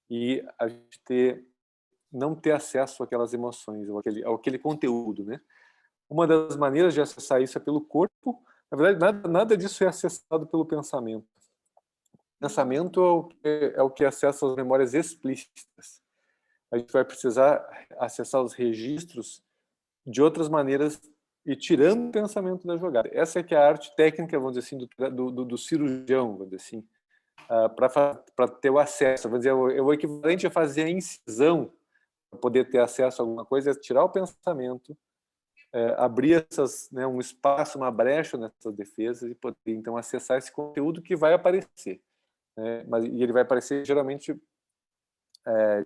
e a gente não ter acesso àquelas emoções, ou aquele conteúdo, né? Uma das maneiras de acessar isso é pelo corpo. Na verdade, nada disso é acessado pelo pensamento. O pensamento é o que acessa as memórias explícitas. A gente vai precisar acessar os registros de outras maneiras e tirando o pensamento da jogada. Essa é que é a arte técnica, vamos dizer assim, do cirurgião, vamos dizer assim, para ter o acesso. Vamos dizer, o equivalente a fazer a incisão para poder ter acesso a alguma coisa é tirar o pensamento, abrir um espaço, uma brecha nessas defesas e poder, então, acessar esse conteúdo que vai aparecer. Né? E ele vai aparecer, geralmente,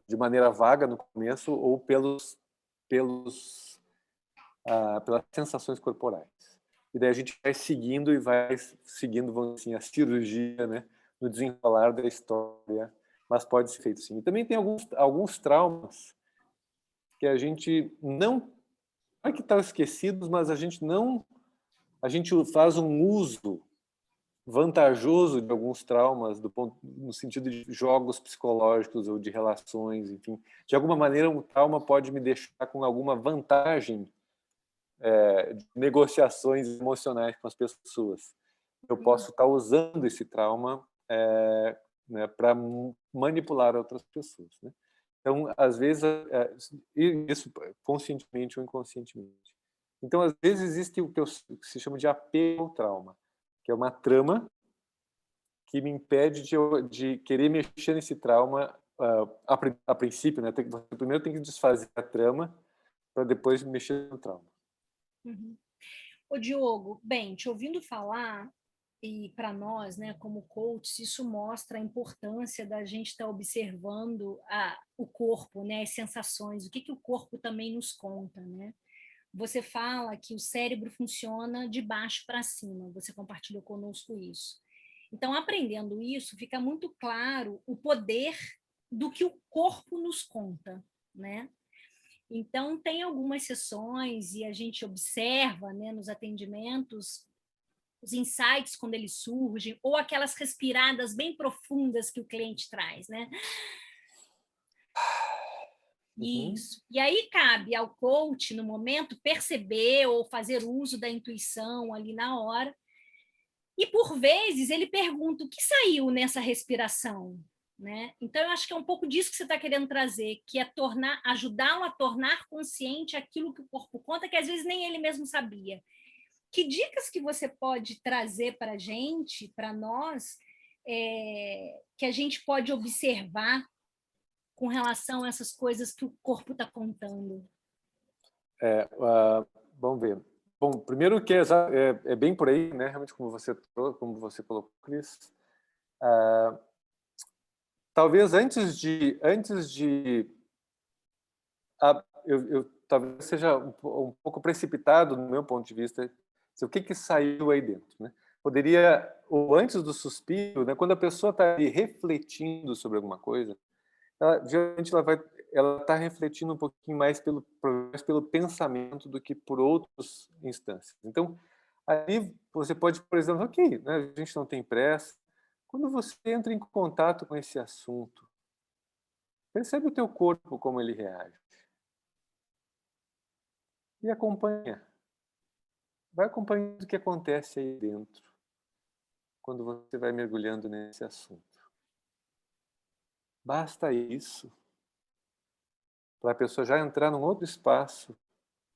de maneira vaga no começo ou pelas sensações corporais. E daí a gente vai seguindo vamos dizer assim, a cirurgia, né, no desenrolar da história, mas pode ser feito sim. E também tem alguns traumas que a gente não é que estão esquecidos, mas a gente faz um uso vantajoso de alguns traumas no sentido de jogos psicológicos ou de relações, enfim. De alguma maneira, um trauma pode me deixar com alguma vantagem de negociações emocionais com as pessoas. Eu posso estar usando esse trauma né, para manipular outras pessoas. Né? Então, às vezes, isso conscientemente ou inconscientemente. Então, às vezes, existe o que se chama de apego ao trauma, que é uma trama que me impede de querer mexer nesse trauma a princípio. Né? Você primeiro tem que desfazer a trama para depois mexer no trauma. Uhum. Ô, Diogo, bem, te ouvindo falar, e para nós, né, como coaches, isso mostra a importância da gente estar observando o corpo, né, as sensações, o que o corpo também nos conta, né? Você fala que o cérebro funciona de baixo para cima, você compartilhou conosco isso. Então, aprendendo isso, fica muito claro o poder do que o corpo nos conta, né? Então, tem algumas sessões e a gente observa, né, nos atendimentos, os insights quando eles surgem, ou aquelas respiradas bem profundas que o cliente traz, né? Isso. E aí cabe ao coach, no momento, perceber ou fazer uso da intuição ali na hora. E, por vezes, ele pergunta o que saiu nessa respiração, né? Então, eu acho que é um pouco disso que você está querendo trazer, que é ajudá-lo a tornar consciente aquilo que o corpo conta, que às vezes nem ele mesmo sabia. Que dicas que você pode trazer para a gente, para nós, que a gente pode observar com relação a essas coisas que o corpo está contando? Vamos ver. Bom, primeiro que é bem por aí, né? Realmente como você colocou, Cris. Talvez antes de eu talvez seja um pouco precipitado no meu ponto de vista, o que saiu aí dentro, né? Poderia, ou antes do suspiro, né? Quando a pessoa está refletindo sobre alguma coisa, geralmente ela está refletindo um pouquinho mais pelo pensamento do que por outras instâncias. Então, aí você pode, por exemplo, ok, né, a gente não tem pressa. Quando você entra em contato com esse assunto, percebe o teu corpo como ele reage. E acompanha. Vai acompanhando o que acontece aí dentro, quando você vai mergulhando nesse assunto. Basta isso para a pessoa já entrar num outro espaço,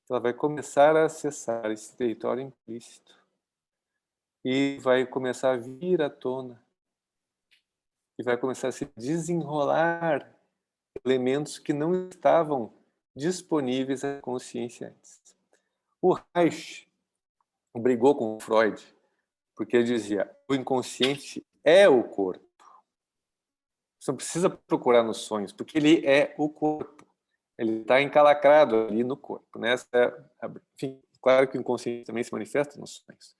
ela vai começar a acessar esse território implícito e vai começar a vir à tona e vai começar a se desenrolar elementos que não estavam disponíveis à consciência antes. O Reich brigou com o Freud porque ele dizia: o inconsciente é o corpo. Você não precisa procurar nos sonhos, porque ele é o corpo. Ele está encalacrado ali no corpo. Né? Enfim, claro que o inconsciente também se manifesta nos sonhos.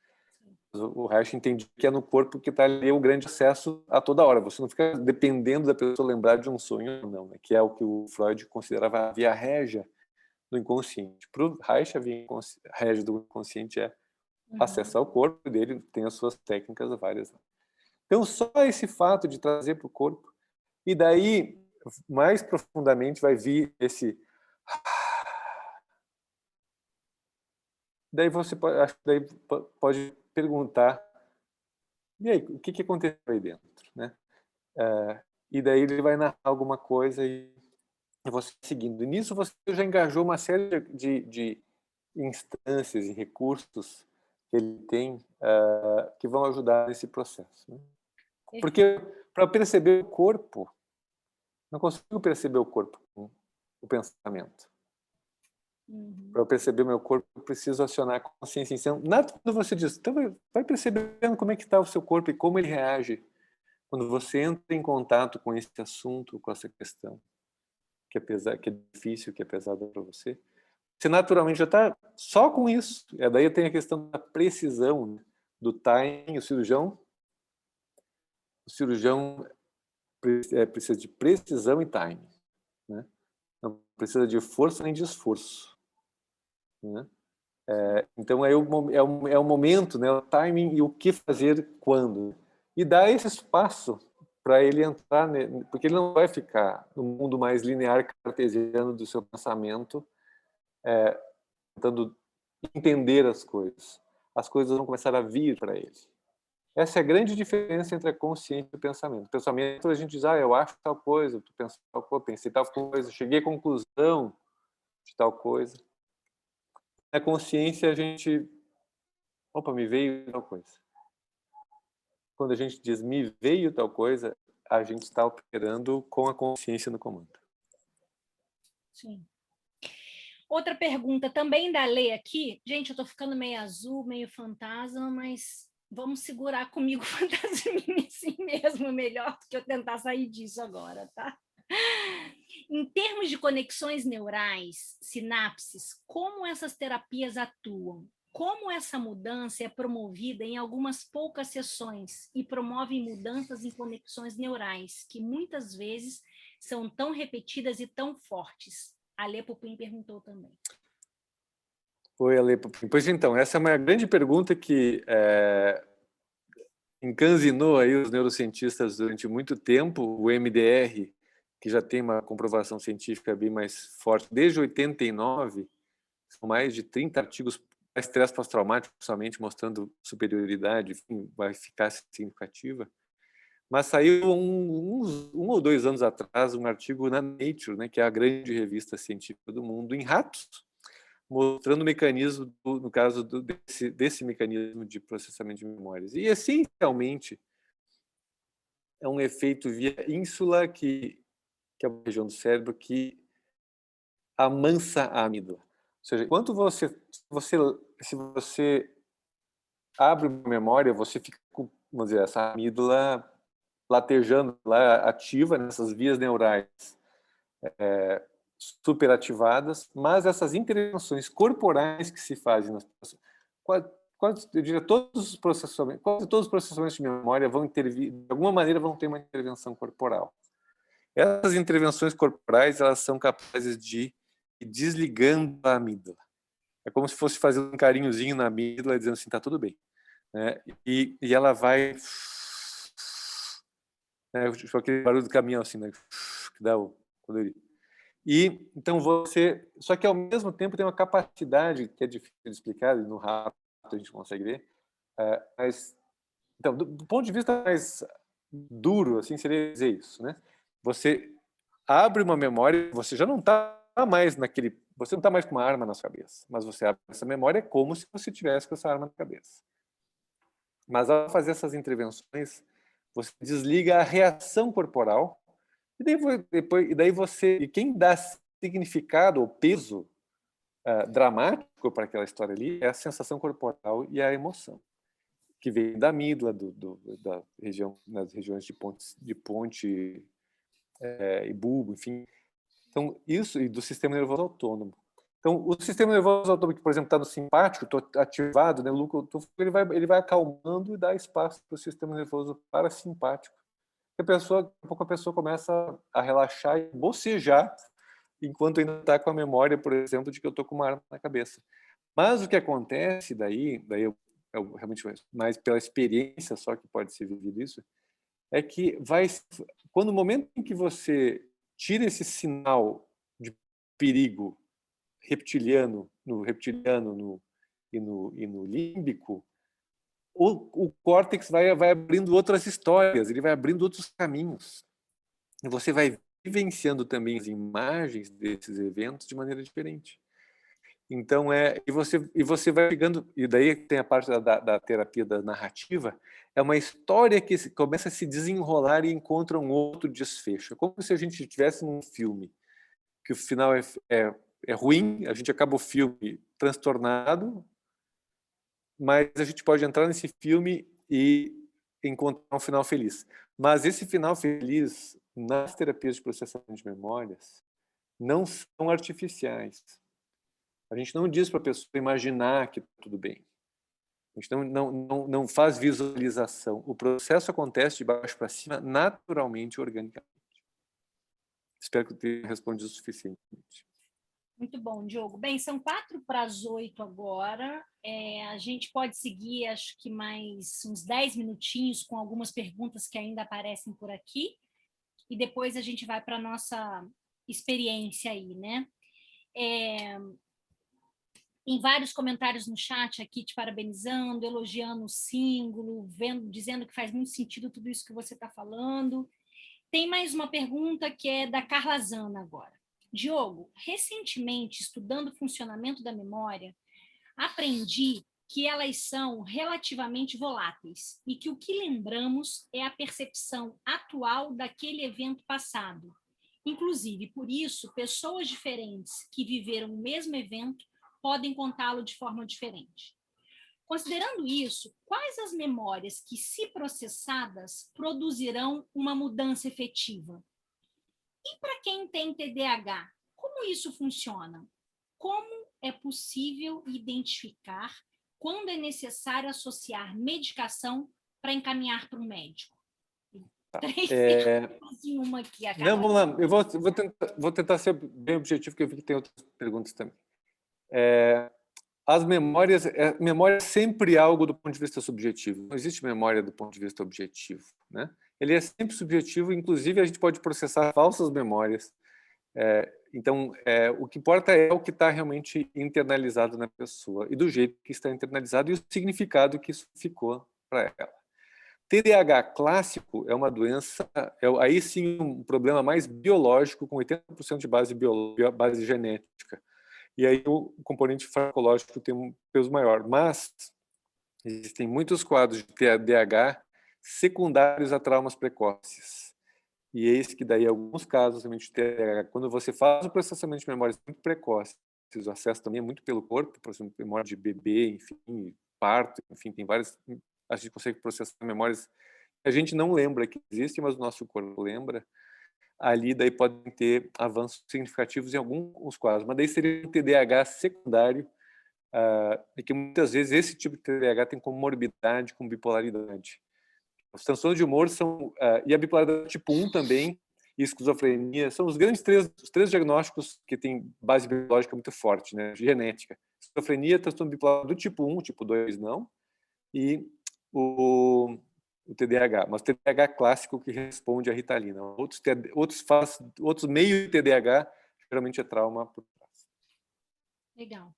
O Reich entende que é no corpo que está ali o grande acesso a toda hora. Você não fica dependendo da pessoa lembrar de um sonho ou não, né? Que é o que o Freud considerava a via régia do inconsciente. Para o Reich, a via régia do inconsciente é acesso ao corpo dele, tem as suas técnicas várias. Então, só esse fato de trazer para o corpo, e daí, mais profundamente, vai vir esse... Daí você pode perguntar, e aí, o que aconteceu aí dentro? Né? E daí ele vai narrar alguma coisa e você seguindo. E nisso você já engajou uma série de instâncias e recursos que ele tem que vão ajudar nesse processo. Né? Porque para perceber o corpo, não consigo perceber o corpo com o pensamento. Para eu perceber o meu corpo, eu preciso acionar a consciência. Então, nada quando você diz, então vai percebendo como é que está o seu corpo e como ele reage quando você entra em contato com esse assunto, com essa questão, que é difícil, que é pesada para você. Você naturalmente já está só com isso. E daí tem a questão da precisão, né? Do timing. O cirurgião precisa de precisão e timing, né? Não precisa de força nem de esforço, né? Então é o momento, né? O timing e o que fazer quando. E dar esse espaço para ele entrar, porque ele não vai ficar no mundo mais linear cartesiano do seu pensamento, tentando entender as coisas. As coisas vão começar a vir para ele. Essa é a grande diferença entre a consciência e o pensamento. O pensamento, a gente diz, eu acho tal coisa, tu pensa tal coisa, pensei tal coisa, cheguei à conclusão de tal coisa. Na consciência, a gente... me veio tal coisa. Quando a gente diz, me veio tal coisa, a gente está operando com a consciência no comando. Sim. Outra pergunta também da Lê aqui. Gente, eu estou ficando meio azul, meio fantasma, mas vamos segurar comigo fantasminha assim mesmo, melhor do que eu tentar sair disso agora, tá? Em termos de conexões neurais, sinapses, como essas terapias atuam? Como essa mudança é promovida em algumas poucas sessões e promove mudanças em conexões neurais, que muitas vezes são tão repetidas e tão fortes? A Lê Pupim perguntou também. Oi, Ale Pupim. Pois então, essa é uma grande pergunta que encanzinou aí os neurocientistas durante muito tempo. O MDR, que já tem uma comprovação científica bem mais forte, desde 89, são mais de 30 artigos estresse pós-traumático somente mostrando superioridade, enfim, uma eficácia significativa. Mas saiu um ou 2 anos atrás um artigo na Nature, né, que é a grande revista científica do mundo, em ratos, mostrando o mecanismo, no caso desse mecanismo de processamento de memórias. E, essencialmente, é um efeito via ínsula, que é uma região do cérebro que amansa a amígdala. Ou seja, enquanto se você abre uma memória, você fica com, vamos dizer, essa amígdala latejando lá, ativa nessas vias neurais superativadas, mas essas intervenções corporais que se fazem nas pessoas, eu diria, quase todos os processamentos de memória vão intervir, de alguma maneira vão ter uma intervenção corporal. Essas intervenções corporais, elas são capazes de ir desligando a amígdala. É como se fosse fazer um carinhozinho na amígdala, dizendo assim, tá tudo bem, né? E ela vai, né, aquele barulho do caminhão assim, né, que dá o colorido. E então só que ao mesmo tempo tem uma capacidade que é difícil de explicar, e no rato a gente consegue ver, mas então do ponto de vista mais duro, assim, seria dizer isso, né? Você abre uma memória, você já não está mais você não está mais com uma arma na sua cabeça, mas você abre essa memória como se você tivesse com essa arma na cabeça. Mas ao fazer essas intervenções, você desliga a reação corporal e quem dá significado ou peso dramático para aquela história ali é a sensação corporal e a emoção, que vem da amígdala, da região, nas regiões de ponte e bulbo, enfim. Então, isso, e do sistema nervoso autônomo. Então, o sistema nervoso autônomo, que, por exemplo, está no simpático, ativado, né, ele vai acalmando e dá espaço para o sistema nervoso parasimpático. Daqui a pouco a pessoa começa a relaxar e bocejar, enquanto ainda está com a memória, por exemplo, de que eu estou com uma arma na cabeça. Mas o que acontece daí eu realmente mais pela experiência só que pode ser vivido isso, é que quando no momento em que você tira esse sinal de perigo reptiliano e no límbico, o córtex vai abrindo outras histórias, ele vai abrindo outros caminhos. E você vai vivenciando também as imagens desses eventos de maneira diferente. Então, e você vai chegando, e daí tem a parte da terapia da narrativa, é uma história que começa a se desenrolar e encontra um outro desfecho. É como se a gente estivesse num filme, que o final é ruim, a gente acaba o filme transtornado, mas a gente pode entrar nesse filme e encontrar um final feliz. Mas esse final feliz, nas terapias de processamento de memórias, não são artificiais. A gente não diz para a pessoa imaginar que tudo bem. A gente não faz visualização. O processo acontece de baixo para cima, naturalmente, organicamente. Espero que eu tenha respondido o suficientemente. Muito bom, Diogo. Bem, são 7:45 agora. A gente pode seguir, acho que mais uns 10 minutinhos com algumas perguntas que ainda aparecem por aqui. E depois a gente vai para a nossa experiência aí, né? Em vários comentários no chat aqui, te parabenizando, elogiando o símbolo, dizendo que faz muito sentido tudo isso que você está falando. Tem mais uma pergunta que é da Carla Zana agora. Diogo, recentemente, estudando o funcionamento da memória, aprendi que elas são relativamente voláteis e que o que lembramos é a percepção atual daquele evento passado. Inclusive, por isso, pessoas diferentes que viveram o mesmo evento podem contá-lo de forma diferente. Considerando isso, quais as memórias que, se processadas, produzirão uma mudança efetiva? E para quem tem TDAH, como isso funciona? Como é possível identificar quando é necessário associar medicação para encaminhar para um médico? Três perguntas em uma aqui. Não, vamos lá. Eu vou tentar ser bem objetivo, porque eu vi que tem outras perguntas também. As memórias, memória é sempre algo do ponto de vista subjetivo. Não existe memória do ponto de vista objetivo, né? Ele é sempre subjetivo, inclusive a gente pode processar falsas memórias. Então, o que importa é o que está realmente internalizado na pessoa e do jeito que está internalizado e o significado que isso ficou para ela. TDAH clássico é uma doença, aí sim um problema mais biológico, com 80% de base genética. E aí o componente farmacológico tem um peso maior. Mas existem muitos quadros de TDAH secundários a traumas precoces. E eis que daí, alguns casos de TDAH, quando você faz o processamento de memórias muito precoces, o acesso também é muito pelo corpo, por exemplo, memória de bebê, enfim, parto, enfim, tem várias... A gente consegue processar memórias que a gente não lembra que existem, mas o nosso corpo lembra. Ali daí podem ter avanços significativos em alguns quadros, mas daí seria um TDAH secundário, e que muitas vezes esse tipo de TDAH tem comorbidade com bipolaridade. Os transtornos de humor são, e a bipolaridade tipo 1 também, e esquizofrenia, são os três diagnósticos que têm base biológica muito forte, né? Genética. Esquizofrenia, transtorno bipolar do tipo 1, tipo 2 não, e o TDAH, mas o TDAH clássico que responde à Ritalina. Outros meio TDAH, geralmente é trauma por trás. Legal.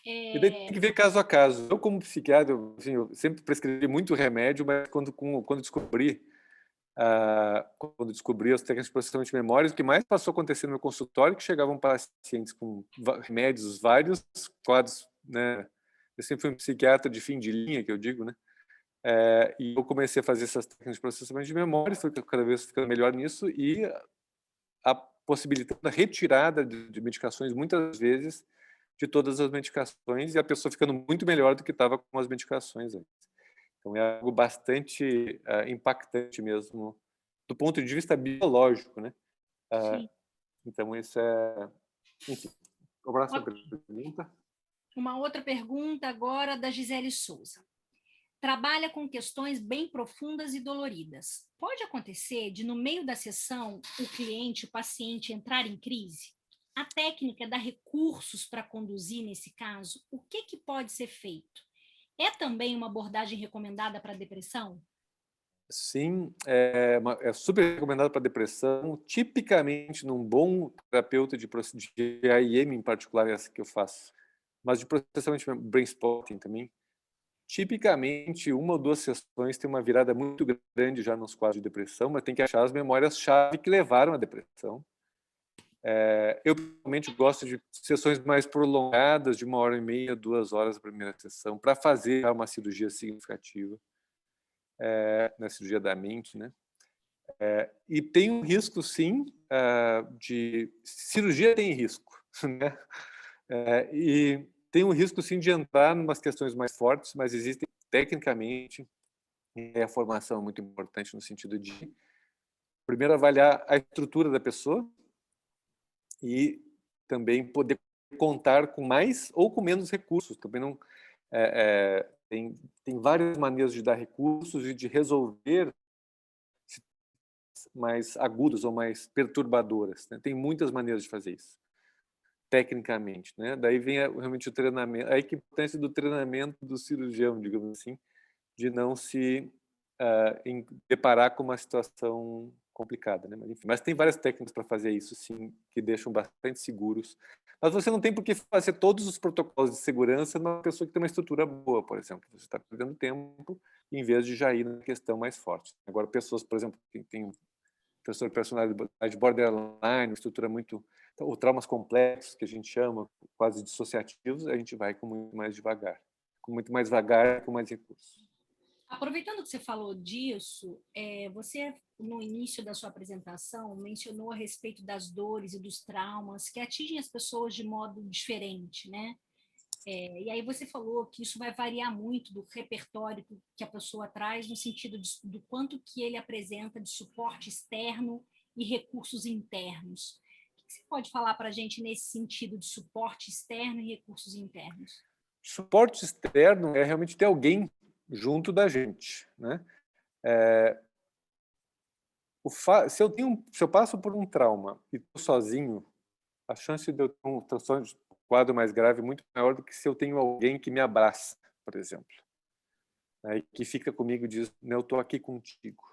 E daí tem que ver caso a caso. Eu, como psiquiatra, eu sempre prescrevi muito remédio, mas quando descobri as técnicas de processamento de memórias, o que mais passou a acontecer no meu consultório é que chegavam pacientes com remédios, vários quadros, né? Eu sempre fui um psiquiatra de fim de linha, que eu digo, né? E eu comecei a fazer essas técnicas de processamento de memória, fui cada vez ficando melhor nisso e possibilitando a retirada de medicações, muitas vezes, de todas as medicações, e a pessoa ficando muito melhor do que estava com as medicações antes. Então, é algo bastante impactante mesmo, do ponto de vista biológico, né? Então, isso é... Enfim, a próxima pergunta. Uma outra pergunta agora da Gisele Souza. Trabalha com questões bem profundas e doloridas. Pode acontecer de, no meio da sessão, o cliente, o paciente, entrar em crise? A técnica dá recursos para conduzir nesse caso? O que pode ser feito? É também uma abordagem recomendada para depressão? Sim, é super recomendado para depressão. Tipicamente, num bom terapeuta de AIM, em particular, essa que eu faço, mas de processamento de brain spotting também, tipicamente, 1 ou 2 sessões tem uma virada muito grande já nos quadros de depressão, mas tem que achar as memórias-chave que levaram à depressão. Eu, principalmente, gosto de sessões mais prolongadas, de 1h30, 2 horas a primeira sessão, para fazer uma cirurgia significativa, na cirurgia da mente, né? E tem um risco, sim, de... Cirurgia tem risco. né? E tem um risco, sim, de entrar em umas questões mais fortes, mas existem, tecnicamente, a formação é muito importante no sentido de, primeiro, avaliar a estrutura da pessoa e também poder contar com mais ou com menos recursos. Também não tem várias maneiras de dar recursos e de resolver mais agudas ou mais perturbadoras, né? Tem muitas maneiras de fazer isso, tecnicamente, né? Daí vem realmente o treinamento, a importância do treinamento do cirurgião, digamos assim, de não se deparar com uma situação complicada, né? Mas, enfim, mas tem várias técnicas para fazer isso, sim, que deixam bastante seguros. Mas você não tem por que fazer todos os protocolos de segurança numa pessoa que tem uma estrutura boa, por exemplo. Você está perdendo tempo em vez de já ir na questão mais forte. Agora, pessoas, por exemplo, que têm transtorno de personalidade borderline, estrutura muito, ou traumas complexos, que a gente chama, quase dissociativos, a gente vai com muito mais devagar, com mais recursos. Aproveitando que você falou disso, você, no início da sua apresentação, mencionou a respeito das dores e dos traumas que atingem as pessoas de modo diferente, né? E aí você falou que isso vai variar muito do repertório que a pessoa traz, no sentido do quanto que ele apresenta de suporte externo e recursos internos. O que você pode falar para a gente nesse sentido de suporte externo e recursos internos? Suporte externo é realmente ter alguém junto da gente, né? Se eu passo por um trauma e estou sozinho, a chance de eu ter um transtorno de quadro mais grave é muito maior do que se eu tenho alguém que me abraça, por exemplo, né, e que fica comigo e diz, eu estou aqui contigo.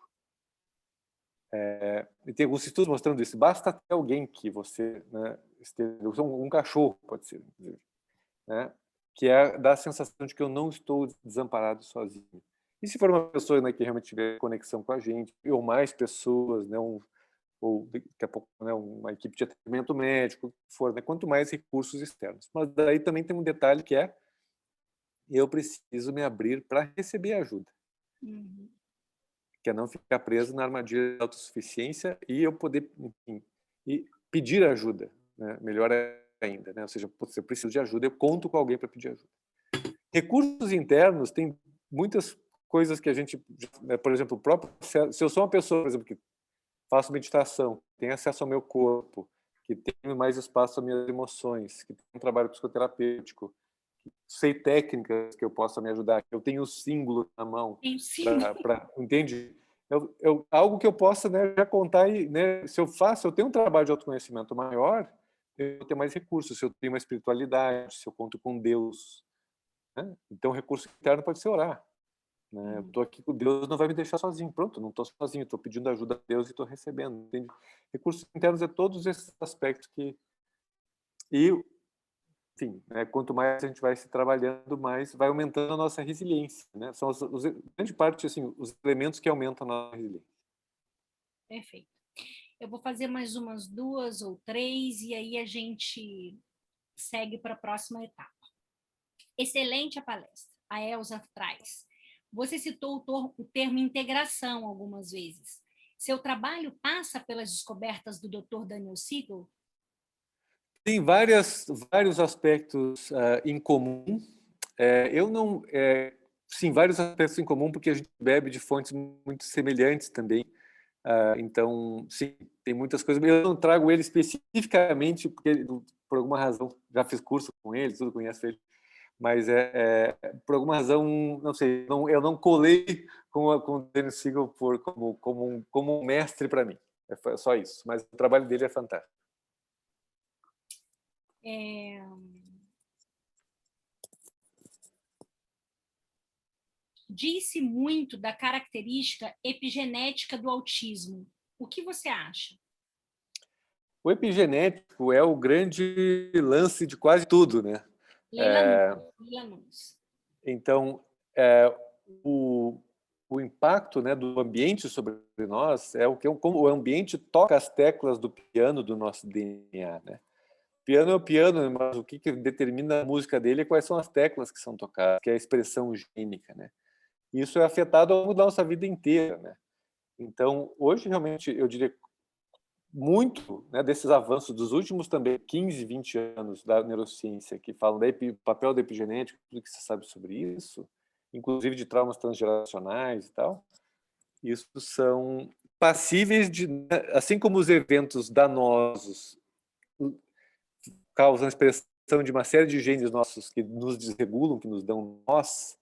E tem alguns estudos mostrando isso. Basta ter alguém que você, né, esteja, um cachorro, pode ser, né, que dá a sensação de que eu não estou desamparado sozinho. E se for uma pessoa, né, que realmente tiver conexão com a gente, ou mais pessoas, né, ou daqui a pouco, né, uma equipe de atendimento médico, o que for, né, quanto mais recursos externos. Mas daí também tem um detalhe que eu preciso me abrir para receber ajuda. Uhum. Que é não ficar preso na armadilha da autossuficiência e eu poder, enfim, e pedir ajuda, né? Melhor ainda, né? Ou seja, se eu preciso de ajuda, eu conto com alguém para pedir ajuda. Recursos internos tem muitas coisas que a gente, por exemplo, o próprio, se eu sou uma pessoa, por exemplo, que faço meditação, tenho acesso ao meu corpo, que tenho mais espaço às minhas emoções, que tenho um trabalho psicoterapêutico, que sei técnicas que eu possa me ajudar, que eu tenho o símbolo na mão, entende? Algo que eu possa, né, já contar, e, né, se eu tenho um trabalho de autoconhecimento maior, eu vou ter mais recursos, se eu tenho uma espiritualidade, se eu conto com Deus, né? Então, o recurso interno pode ser orar. Né? Eu estou aqui com Deus, não vai me deixar sozinho. Pronto, não estou sozinho, estou pedindo ajuda a Deus e estou recebendo. Entende? Recursos internos é todos esses aspectos que... E, enfim, né, quanto mais a gente vai se trabalhando, mais vai aumentando a nossa resiliência. Né? São grande parte, assim, os elementos que aumentam a nossa resiliência. Perfeito. Eu vou fazer mais umas 2 ou 3 e aí a gente segue para a próxima etapa. Excelente a palestra. A Elza traz. Você citou o termo integração algumas vezes. Seu trabalho passa pelas descobertas do Dr. Daniel Siegel? Tem vários aspectos em comum. Sim, vários aspectos em comum, porque a gente bebe de fontes muito semelhantes também. Então, sim, tem muitas coisas. Eu não trago ele especificamente, porque por alguma razão, já fiz curso com ele, tudo conheço ele, mas por alguma razão, não sei, eu não colei com o Daniel Siegel como um mestre para mim. É só isso, mas o trabalho dele é fantástico. Disse muito da característica epigenética do autismo. O que você acha? O epigenético é o grande lance de quase tudo, né? Leila Nunes. Então, o impacto, né, do ambiente sobre nós é como o ambiente toca as teclas do piano do nosso DNA, né? O piano é o piano, mas o que determina a música dele é quais são as teclas que são tocadas, que é a expressão gênica, né? Isso é afetado ao longo da nossa vida inteira, né? Então, hoje, realmente, eu diria muito, né, desses avanços dos últimos também 15, 20 anos da neurociência, que falam do papel da epigenética, tudo que você sabe sobre isso, inclusive de traumas transgeracionais e tal, isso são passíveis de, assim como os eventos danosos causam expressão de uma série de genes nossos que nos desregulam, que nos dão nós,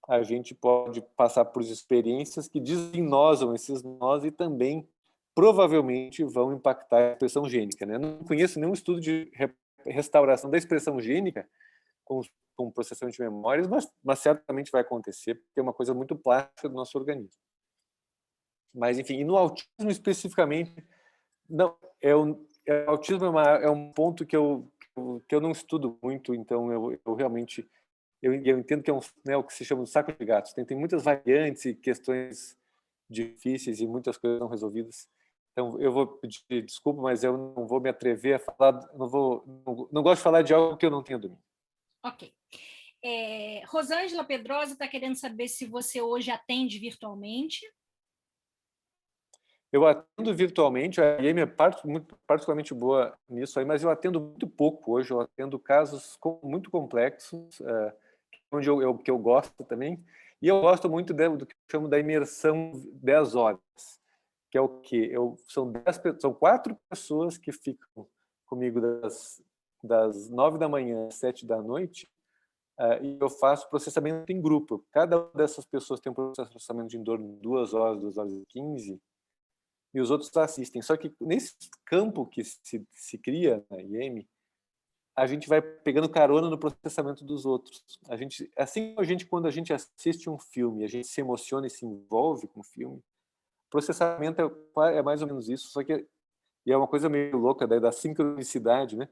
a gente pode passar por experiências que desenosam esses nós e também provavelmente vão impactar a expressão gênica, né? Não conheço nenhum estudo de restauração da expressão gênica com processamento de memórias, mas certamente vai acontecer, porque é uma coisa muito plástica do nosso organismo. Mas, enfim, e no autismo especificamente, não, o autismo é um ponto que eu não estudo muito, então eu realmente eu entendo que é né, o que se chama de saco de gatos. Tem muitas variantes e questões difíceis e muitas coisas não resolvidas. Então, eu vou pedir desculpa, mas eu não vou me atrever a falar, não gosto de falar de algo que eu não tenho domínio. Ok. Rosângela Pedrosa está querendo saber se você hoje atende virtualmente. Eu atendo virtualmente, a IEM é particularmente boa nisso aí, mas eu atendo muito pouco hoje, eu atendo casos muito complexos, onde que eu gosto também, e eu gosto muito do que eu chamo da imersão 10 horas, que é o quê? São 4 pessoas que ficam comigo das 9 da manhã às 7 da noite, e eu faço processamento em grupo. Cada uma dessas pessoas tem um processamento de em torno de 2 horas, 2 horas e 15, e os outros assistem. Só que nesse campo que se cria na IEM, a gente vai pegando carona no processamento dos outros. Quando a gente assiste um filme, a gente se emociona e se envolve com o filme, processamento é mais ou menos isso, só que é uma coisa meio louca da sincronicidade, né?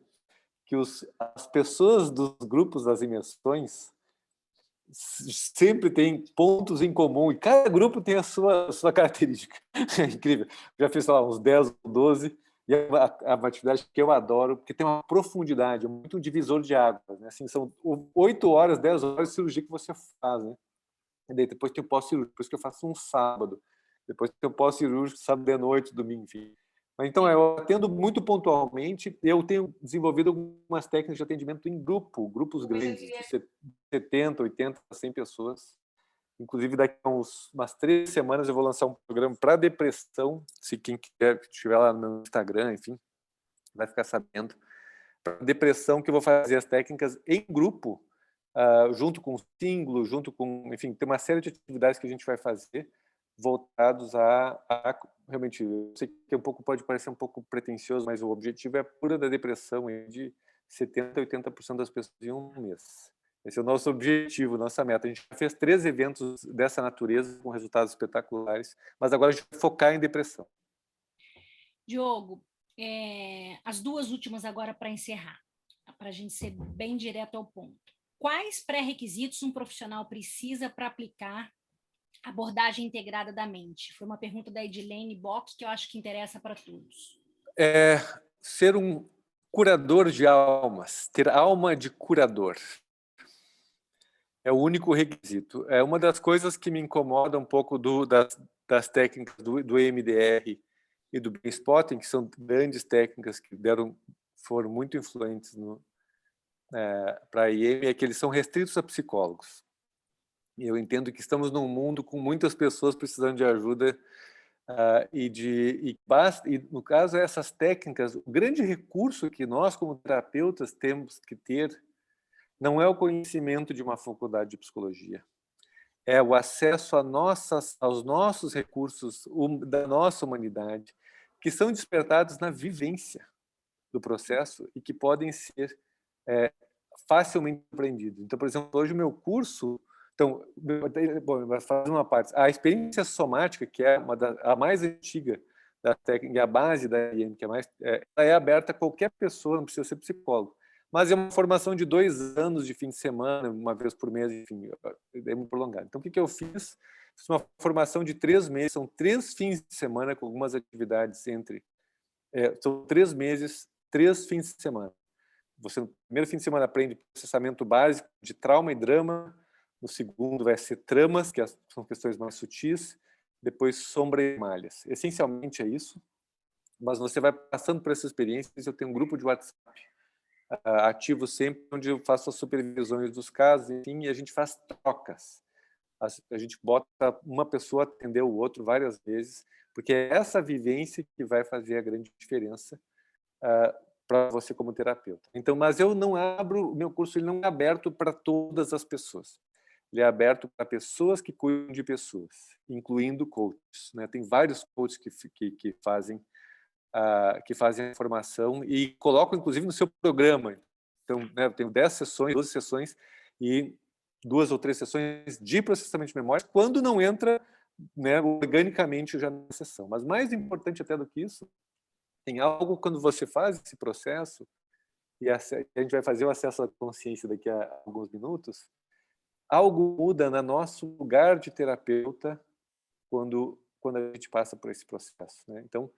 Que as pessoas dos grupos das imersões sempre têm pontos em comum, e cada grupo tem a sua característica. É incrível. Já fiz, sei lá, uns 10 ou 12, e é uma atividade que eu adoro, porque tem uma profundidade, é muito um divisor de águas, né? Assim, são 8 horas, 10 horas de cirurgia que você faz, né? E daí depois tem o pós-cirúrgico, por isso que eu faço um sábado. Depois tem o pós-cirúrgico, sábado de noite, domingo, enfim. Então, eu atendo muito pontualmente. Eu tenho desenvolvido algumas técnicas de atendimento em grupos grandes, de 70, 80, 100 pessoas. Inclusive, daqui a umas 3 semanas eu vou lançar um programa para depressão, se quem estiver lá no meu Instagram, enfim, vai ficar sabendo. Para depressão, que eu vou fazer as técnicas em grupo, junto com o símbolo, enfim, tem uma série de atividades que a gente vai fazer voltados realmente, eu sei que pode parecer um pouco pretensioso, mas o objetivo é a cura da depressão de 70% a 80% das pessoas em um mês. Esse é o nosso objetivo, nossa meta. A gente já fez 3 eventos dessa natureza com resultados espetaculares, mas agora a gente vai focar em depressão. Diogo, as 2 últimas agora para encerrar, para a gente ser bem direto ao ponto. Quais pré-requisitos um profissional precisa para aplicar a abordagem integrada da mente? Foi uma pergunta da Edilene Bock, que eu acho que interessa para todos. Ser um curador de almas, ter alma de curador. É o único requisito. É uma das coisas que me incomoda um pouco das técnicas do EMDR e do Brain Spotting, que são grandes técnicas que foram muito influentes para a IEM, é que eles são restritos a psicólogos. E eu entendo que estamos num mundo com muitas pessoas precisando de ajuda, e no caso, essas técnicas, o grande recurso que nós, como terapeutas, temos que ter não é o conhecimento de uma faculdade de psicologia, é o acesso aos nossos recursos da nossa humanidade, que são despertados na vivência do processo e que podem ser facilmente aprendidos. Então, por exemplo, hoje o meu curso, vai fazer uma parte. A experiência somática, que é a mais antiga da técnica, a base da IEM, que ela é aberta a qualquer pessoa, não precisa ser psicólogo. Mas é uma formação de 2 anos de fim de semana, uma vez por mês, enfim, é muito prolongado. Então, o que eu fiz? Fiz uma formação de 3 meses, são 3 fins de semana com algumas atividades são 3 meses, 3 fins de semana. Você, no primeiro fim de semana, aprende processamento básico de trauma e drama, no segundo vai ser tramas, que são questões mais sutis, depois sombra e malhas. Essencialmente é isso. mas você vai passando por essas experiências. Eu tenho um grupo de WhatsApp ativo sempre, onde eu faço as supervisões dos casos, enfim, e a gente faz trocas. A gente bota uma pessoa atender o outro várias vezes, porque é essa vivência que vai fazer a grande diferença para você como terapeuta. Então, mas eu não abro, o meu curso ele não é aberto para todas as pessoas. Ele é aberto para pessoas que cuidam de pessoas, incluindo coaches, né? Tem vários coaches que fazem a formação e colocam, inclusive, no seu programa. Então, né, eu tenho 10 sessões, 12 sessões e 2 ou 3 sessões de processamento de memória, quando não entra, né, organicamente já na sessão. Mas mais importante até do que isso, tem algo quando você faz esse processo, e a gente vai fazer o acesso à consciência daqui a alguns minutos, algo muda no nosso lugar de terapeuta quando a gente passa por esse processo, né? Então,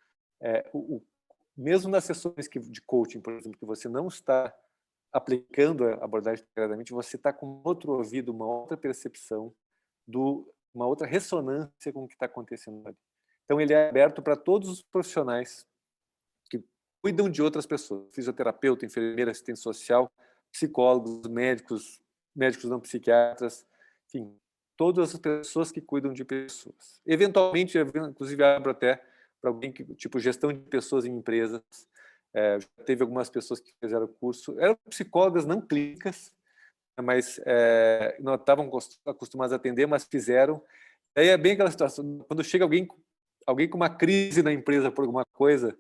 mesmo nas sessões de coaching, por exemplo, que você não está aplicando a abordagem integralmente, você está com outro ouvido, uma outra percepção, uma outra ressonância com o que está acontecendo ali. Então, ele é aberto para todos os profissionais que cuidam de outras pessoas, fisioterapeuta, enfermeira, assistente social, psicólogos, médicos não psiquiatras, enfim, todas as pessoas que cuidam de pessoas. Eventualmente, inclusive, abro até para alguém que, tipo, gestão de pessoas em empresas. Já teve algumas pessoas que fizeram o curso, eram psicólogas não clínicas, mas não estavam acostumadas a atender, mas fizeram. Aí é bem aquela situação, quando chega alguém com uma crise na empresa por alguma coisa,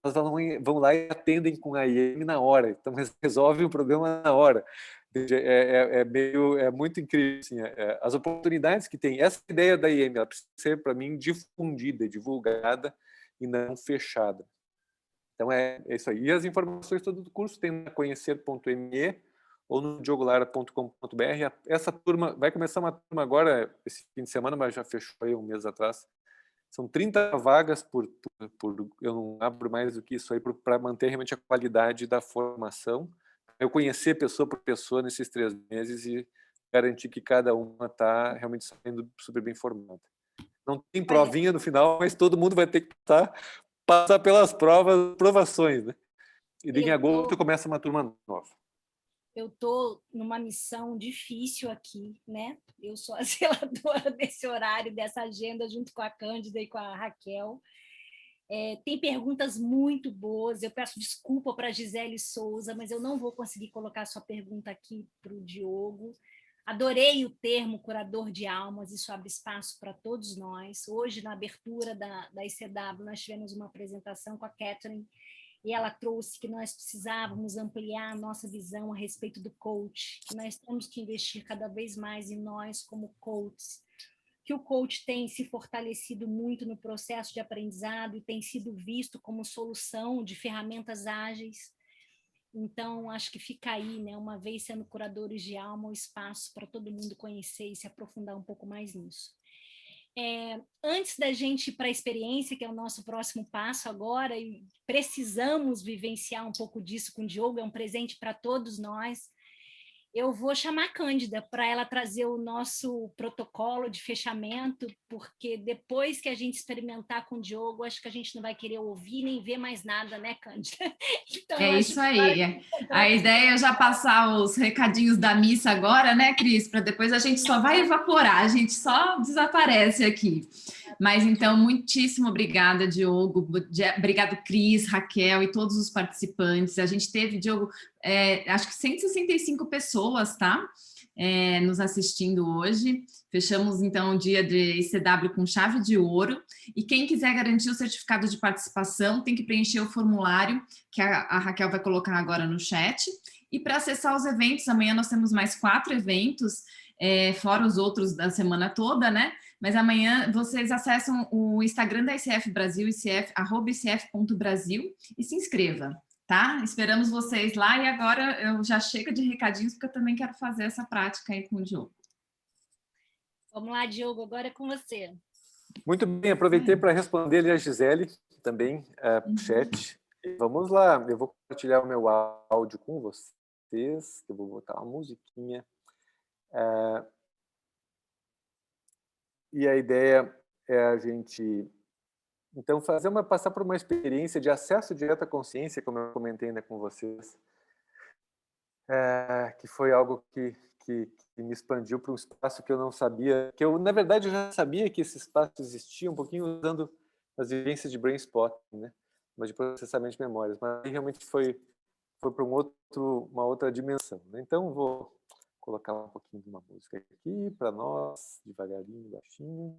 elas vão lá e atendem com a IEM na hora, então resolvem o problema na hora. É muito incrível, assim, as oportunidades que tem. Essa ideia da IEM, ela precisa ser, para mim, difundida, divulgada e não fechada. Então é isso aí. E as informações todo do curso tem na conhecer.me ou no diogolara.com.br. Essa turma, vai começar uma turma agora, esse fim de semana, mas já fechou aí um mês atrás. São 30 vagas eu não abro mais do que isso aí, para manter realmente a qualidade da formação. Eu conhecer pessoa por pessoa nesses 3 meses e garantir que cada uma está realmente saindo super bem formada. Não tem provinha no final, mas todo mundo vai ter que passar pelas provações, né? E em agosto começa uma turma nova. Eu estou numa missão difícil aqui, né? Eu sou a zeladora desse horário, dessa agenda, junto com a Cândida e com a Raquel. Tem perguntas muito boas. Eu peço desculpa para a Gisele Souza, mas eu não vou conseguir colocar sua pergunta aqui para o Diogo. Adorei o termo curador de almas, isso abre espaço para todos nós. Hoje, na abertura da ICW, nós tivemos uma apresentação com a Catherine, e ela trouxe que nós precisávamos ampliar a nossa visão a respeito do coach, que nós temos que investir cada vez mais em nós como coaches, que o coach tem se fortalecido muito no processo de aprendizado e tem sido visto como solução de ferramentas ágeis. Então, acho que fica aí, né, uma vez sendo curadores de alma, o espaço para todo mundo conhecer e se aprofundar um pouco mais nisso. Antes da gente ir para a experiência, que é o nosso próximo passo agora, e precisamos vivenciar um pouco disso com o Diogo, é um presente para todos nós, eu vou chamar a Cândida para ela trazer o nosso protocolo de fechamento, porque depois que a gente experimentar com o Diogo, acho que a gente não vai querer ouvir nem ver mais nada, né, Cândida? Então, é isso aí. A ideia é já passar os recadinhos da missa agora, né, Cris? Para depois a gente só vai evaporar, a gente só desaparece aqui. Mas então, muitíssimo obrigada, Diogo. Obrigado, Cris, Raquel e todos os participantes. A gente teve, Diogo, acho que 165 pessoas, tá? Nos assistindo hoje. Fechamos, então, o dia de ICW com chave de ouro. E quem quiser garantir o certificado de participação tem que preencher o formulário que a Raquel vai colocar agora no chat. E para acessar os eventos, amanhã nós temos mais 4 eventos, fora os outros da semana toda, né? Mas amanhã vocês acessam o Instagram da ICF Brasil, @icf.brasil, e se inscreva, tá? Esperamos vocês lá. E agora eu já chego de recadinhos, porque eu também quero fazer essa prática aí com o Diogo. Vamos lá, Diogo, agora é com você. Muito bem, aproveitei para responder ali a Gisele também, chat. Vamos lá, eu vou compartilhar o meu áudio com vocês, eu vou botar uma musiquinha. E a ideia é a gente Então, passar por uma experiência de acesso direto à consciência, como eu comentei ainda com vocês, que foi algo que me expandiu para um espaço que eu não sabia, que eu, na verdade, eu já sabia que esse espaço existia um pouquinho usando as vivências de brain spotting, né? Mas de processamento de memórias, mas realmente foi para uma outra dimensão, né? Então, vou colocar um pouquinho de uma música aqui para nós, devagarinho, baixinho.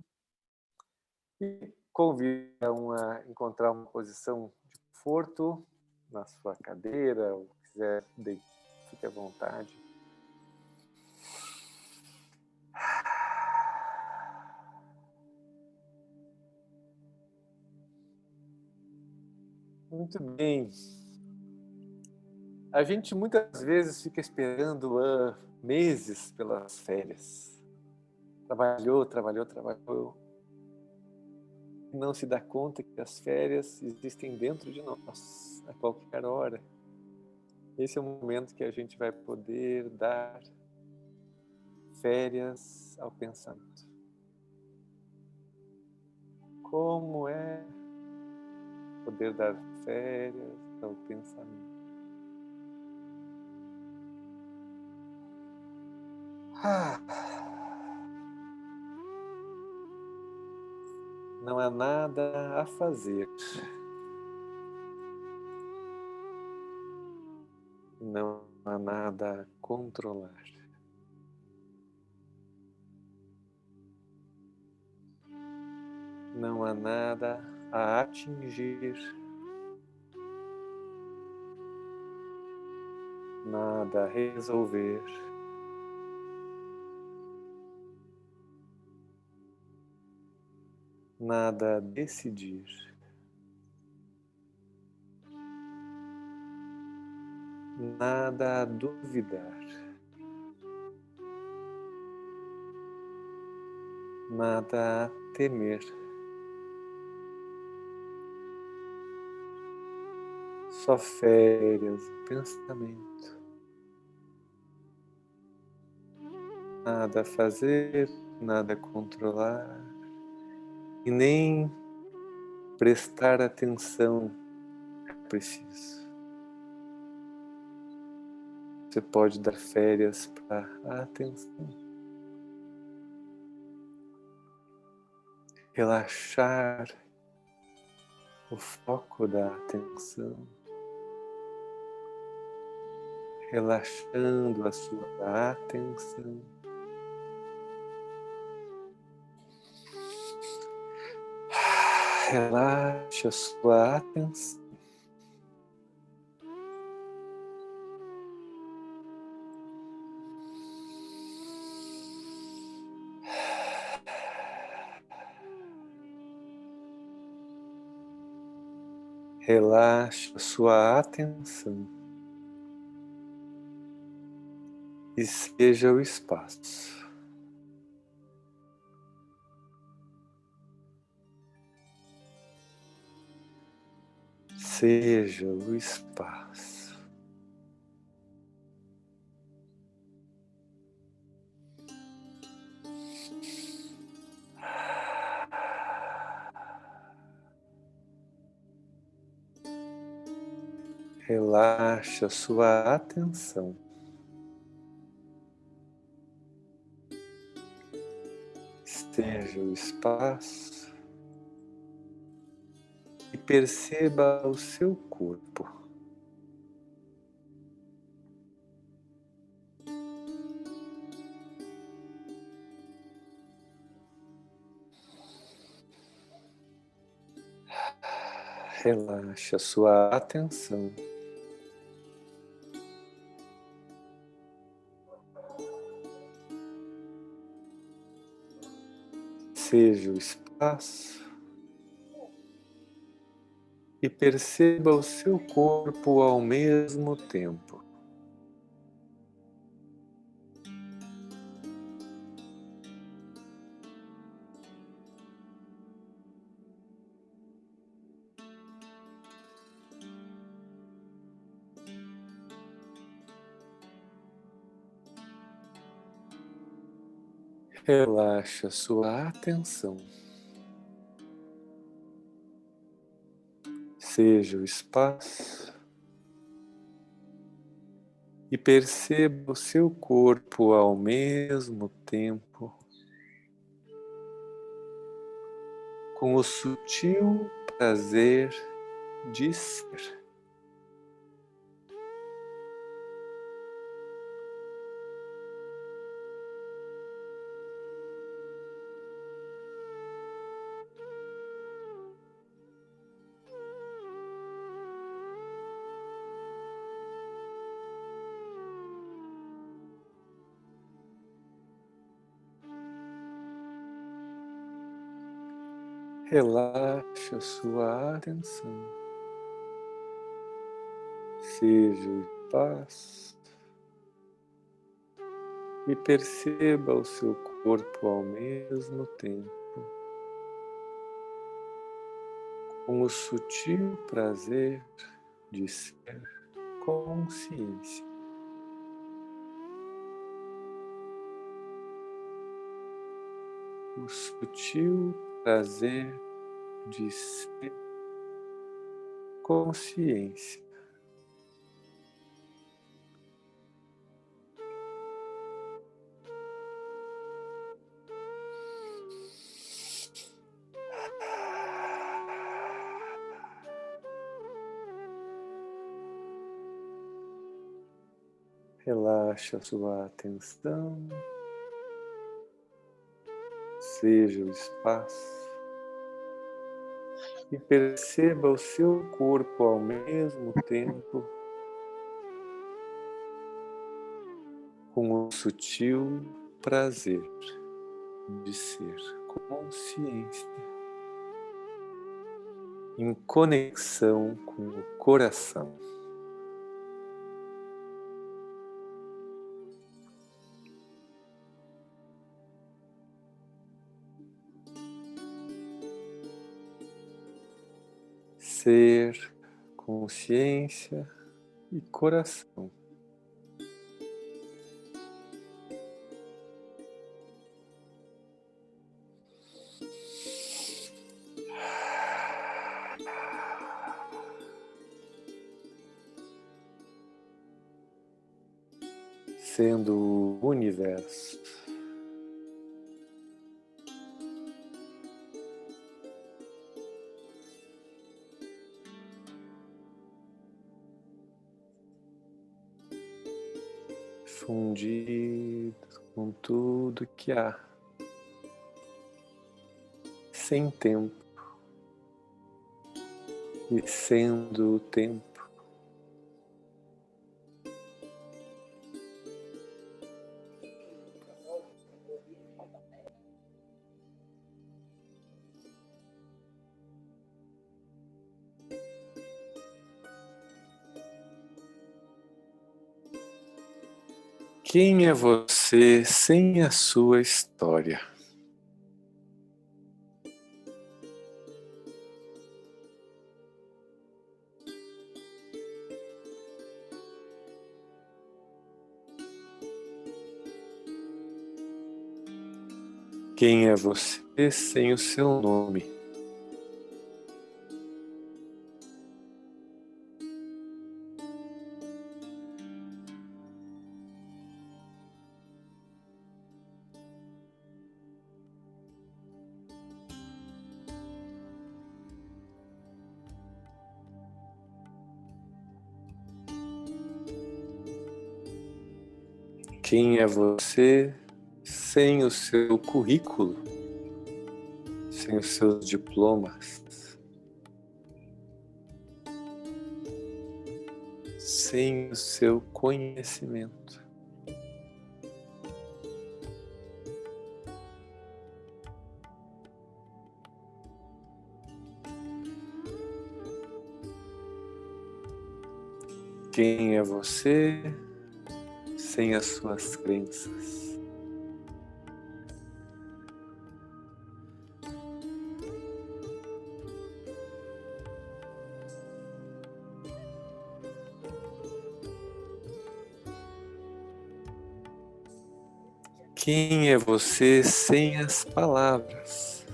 E convido a encontrar uma posição de conforto na sua cadeira, ou quiser, fique à vontade. Muito bem. A gente muitas vezes fica esperando meses pelas férias. Trabalhou, e não se dá conta que as férias existem dentro de nós, a qualquer hora. Esse é o momento que a gente vai poder dar férias ao pensamento. Como é poder dar férias ao pensamento? Não há nada a fazer. Não há nada a controlar. Não há nada a atingir. Nada a resolver. Nada a decidir. Nada a duvidar. Nada a temer. Só férias, pensamento. Nada a fazer, nada a controlar. E nem prestar atenção é preciso. Você pode dar férias para a atenção. Relaxar o foco da atenção. Relaxando a sua atenção. Relaxe a sua atenção. Relaxe a sua atenção e seja o espaço. Seja o espaço. Relaxe a sua atenção. Seja o espaço e perceba o seu corpo. Relaxe a sua atenção. Seja o espaço e perceba o seu corpo ao mesmo tempo. Relaxe a sua atenção. seja o espaço e perceba o seu corpo ao mesmo tempo com o sutil prazer de ser. Relaxe a sua atenção, seja o espaço e perceba o seu corpo ao mesmo tempo, com o sutil prazer de ser consciência. O sutil prazer de ser consciência. Relaxe a sua atenção, seja o espaço e perceba o seu corpo ao mesmo tempo com o sutil prazer de ser consciência, em conexão com o coração. Ser, consciência e coração. Sendo o universo. Fundido com tudo que há, sem tempo e sendo o tempo. Quem é você sem a sua história? Quem é você sem o seu nome? Quem é você sem o seu currículo, sem os seus diplomas, sem o seu conhecimento? Quem é você sem as suas crenças? Quem é você sem as palavras?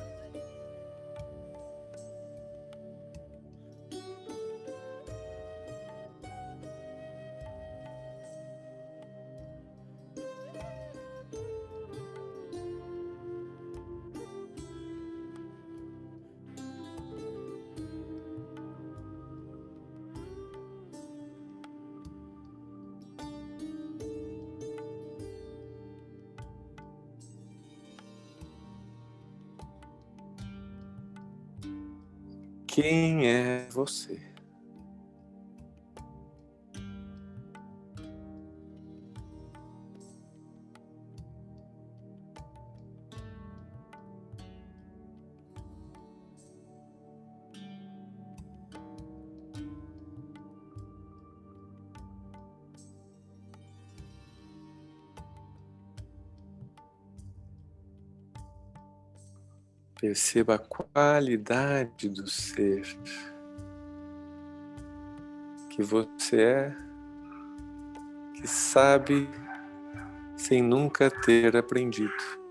quem é você. Perceba a qualidade do ser que você é, que sabe sem nunca ter aprendido.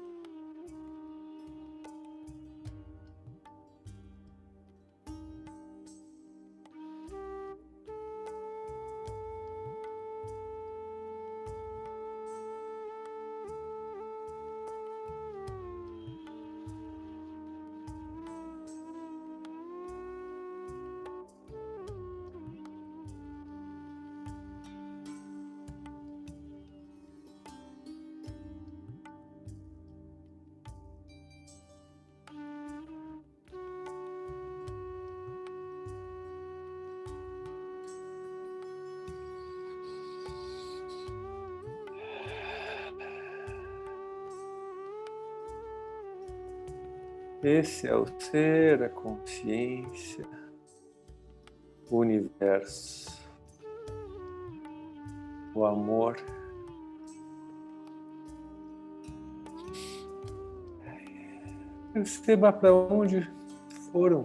Esse é o ser, a consciência, o universo, o amor. Perceba para onde foram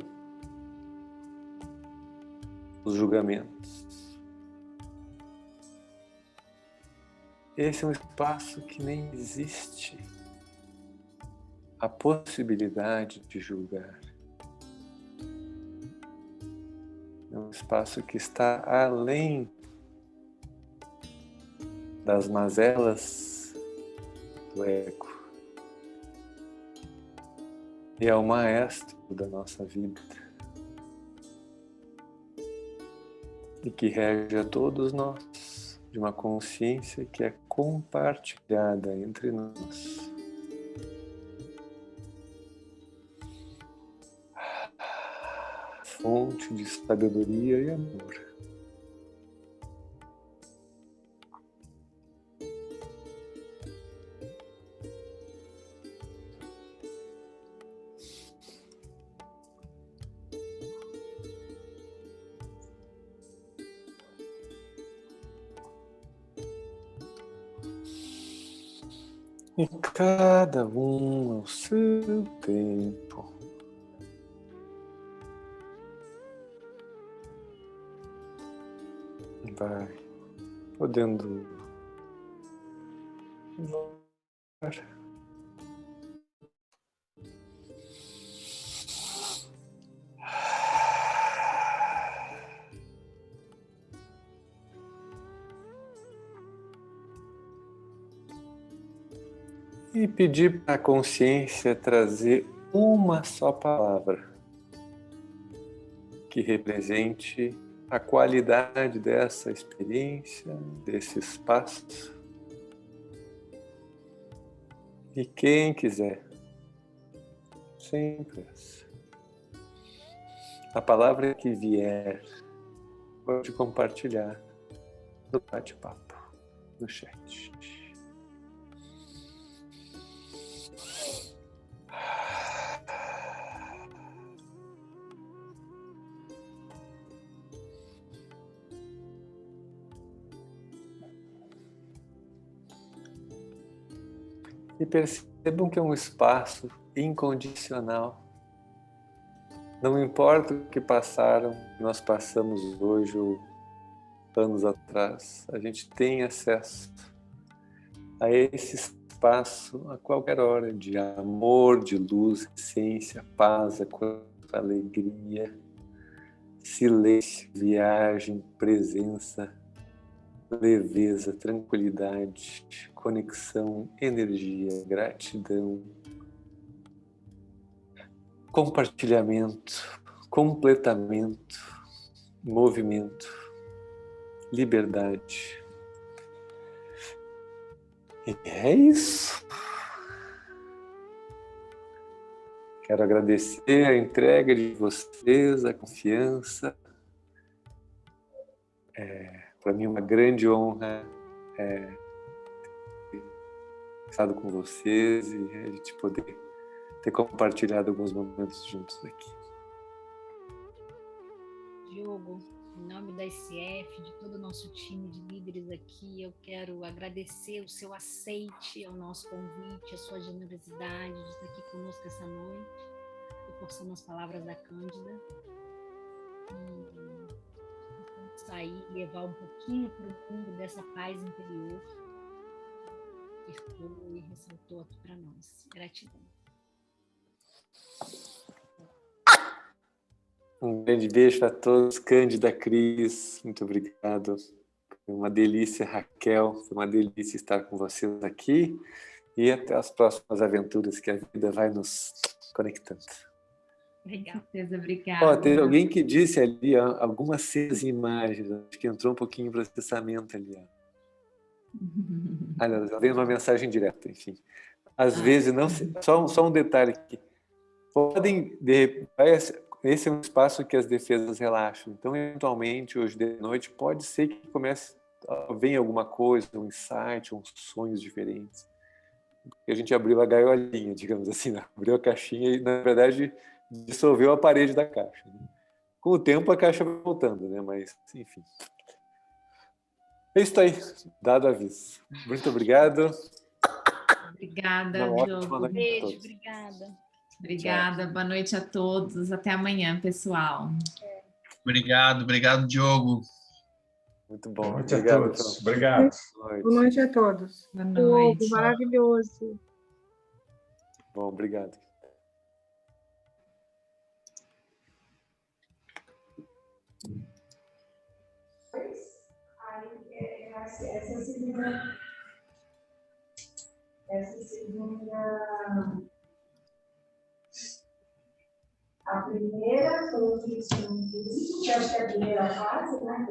os julgamentos. Esse é um espaço que nem existe a possibilidade de julgar. É um espaço que está além das mazelas do ego. E é o maestro da nossa vida. E que rege a todos nós de uma consciência que é compartilhada entre nós. Fonte de sabedoria e amor. E cada um ao seu tempo. Vai podendo voltar. E pedir para a consciência trazer uma só palavra que represente a qualidade dessa experiência, desse espaço. E quem quiser, sempre essa. A palavra que vier, pode compartilhar no bate-papo, no chat. E percebam que é um espaço incondicional. Não importa o que passaram, nós passamos hoje ou anos atrás, a gente tem acesso a esse espaço a qualquer hora, de amor, de luz, essência, paz, alegria, silêncio, viagem, presença, leveza, tranquilidade, conexão, energia, gratidão, compartilhamento, completamento, movimento, liberdade. E é isso. Quero agradecer a entrega de vocês, a confiança. Para mim, uma grande honra ter estado com vocês e a gente poder ter compartilhado alguns momentos juntos aqui. Diogo, em nome da ICF, de todo o nosso time de líderes aqui, eu quero agradecer o seu aceite ao nosso convite, a sua generosidade de estar aqui conosco essa noite, reforçando as palavras da Cândida. E sair e levar um pouquinho para o mundo dessa paz interior. Apertou e ressaltou aqui para nós. Gratidão. Um grande beijo para todos. Cândida, Cris, muito obrigado. Foi uma delícia, Raquel. Foi uma delícia estar com vocês aqui. E até as próximas aventuras que a vida vai nos conectando. Legal. Com certeza, obrigada. Teve alguém que disse ali, ó, algumas cenas e imagens. Acho que entrou um pouquinho em processamento ali. Olha, veio uma mensagem direta, enfim. Às vezes, não só um detalhe aqui. Esse é um espaço que as defesas relaxam. Então, eventualmente, hoje de noite, pode ser que comece a vir alguma coisa, um insight, uns sonhos diferentes. Porque a gente abriu a gaiolinha, digamos assim, né? Abriu a caixinha e, na verdade, dissolveu a parede da caixa. Né? Com o tempo, a caixa vai voltando, né? Mas, enfim. É isso aí, dado o aviso. Muito obrigado. Obrigada, Diogo. Beijo, obrigada. Obrigada, Tchau. boa noite a todos. Até amanhã, pessoal. Obrigado, Diogo. Muito bom. Boa noite Obrigado, a todos. João. Obrigado. Boa noite a todos. Boa noite. Diogo, maravilhoso. Bom, obrigado. A primeira foi o que acho que é a primeira fase, né?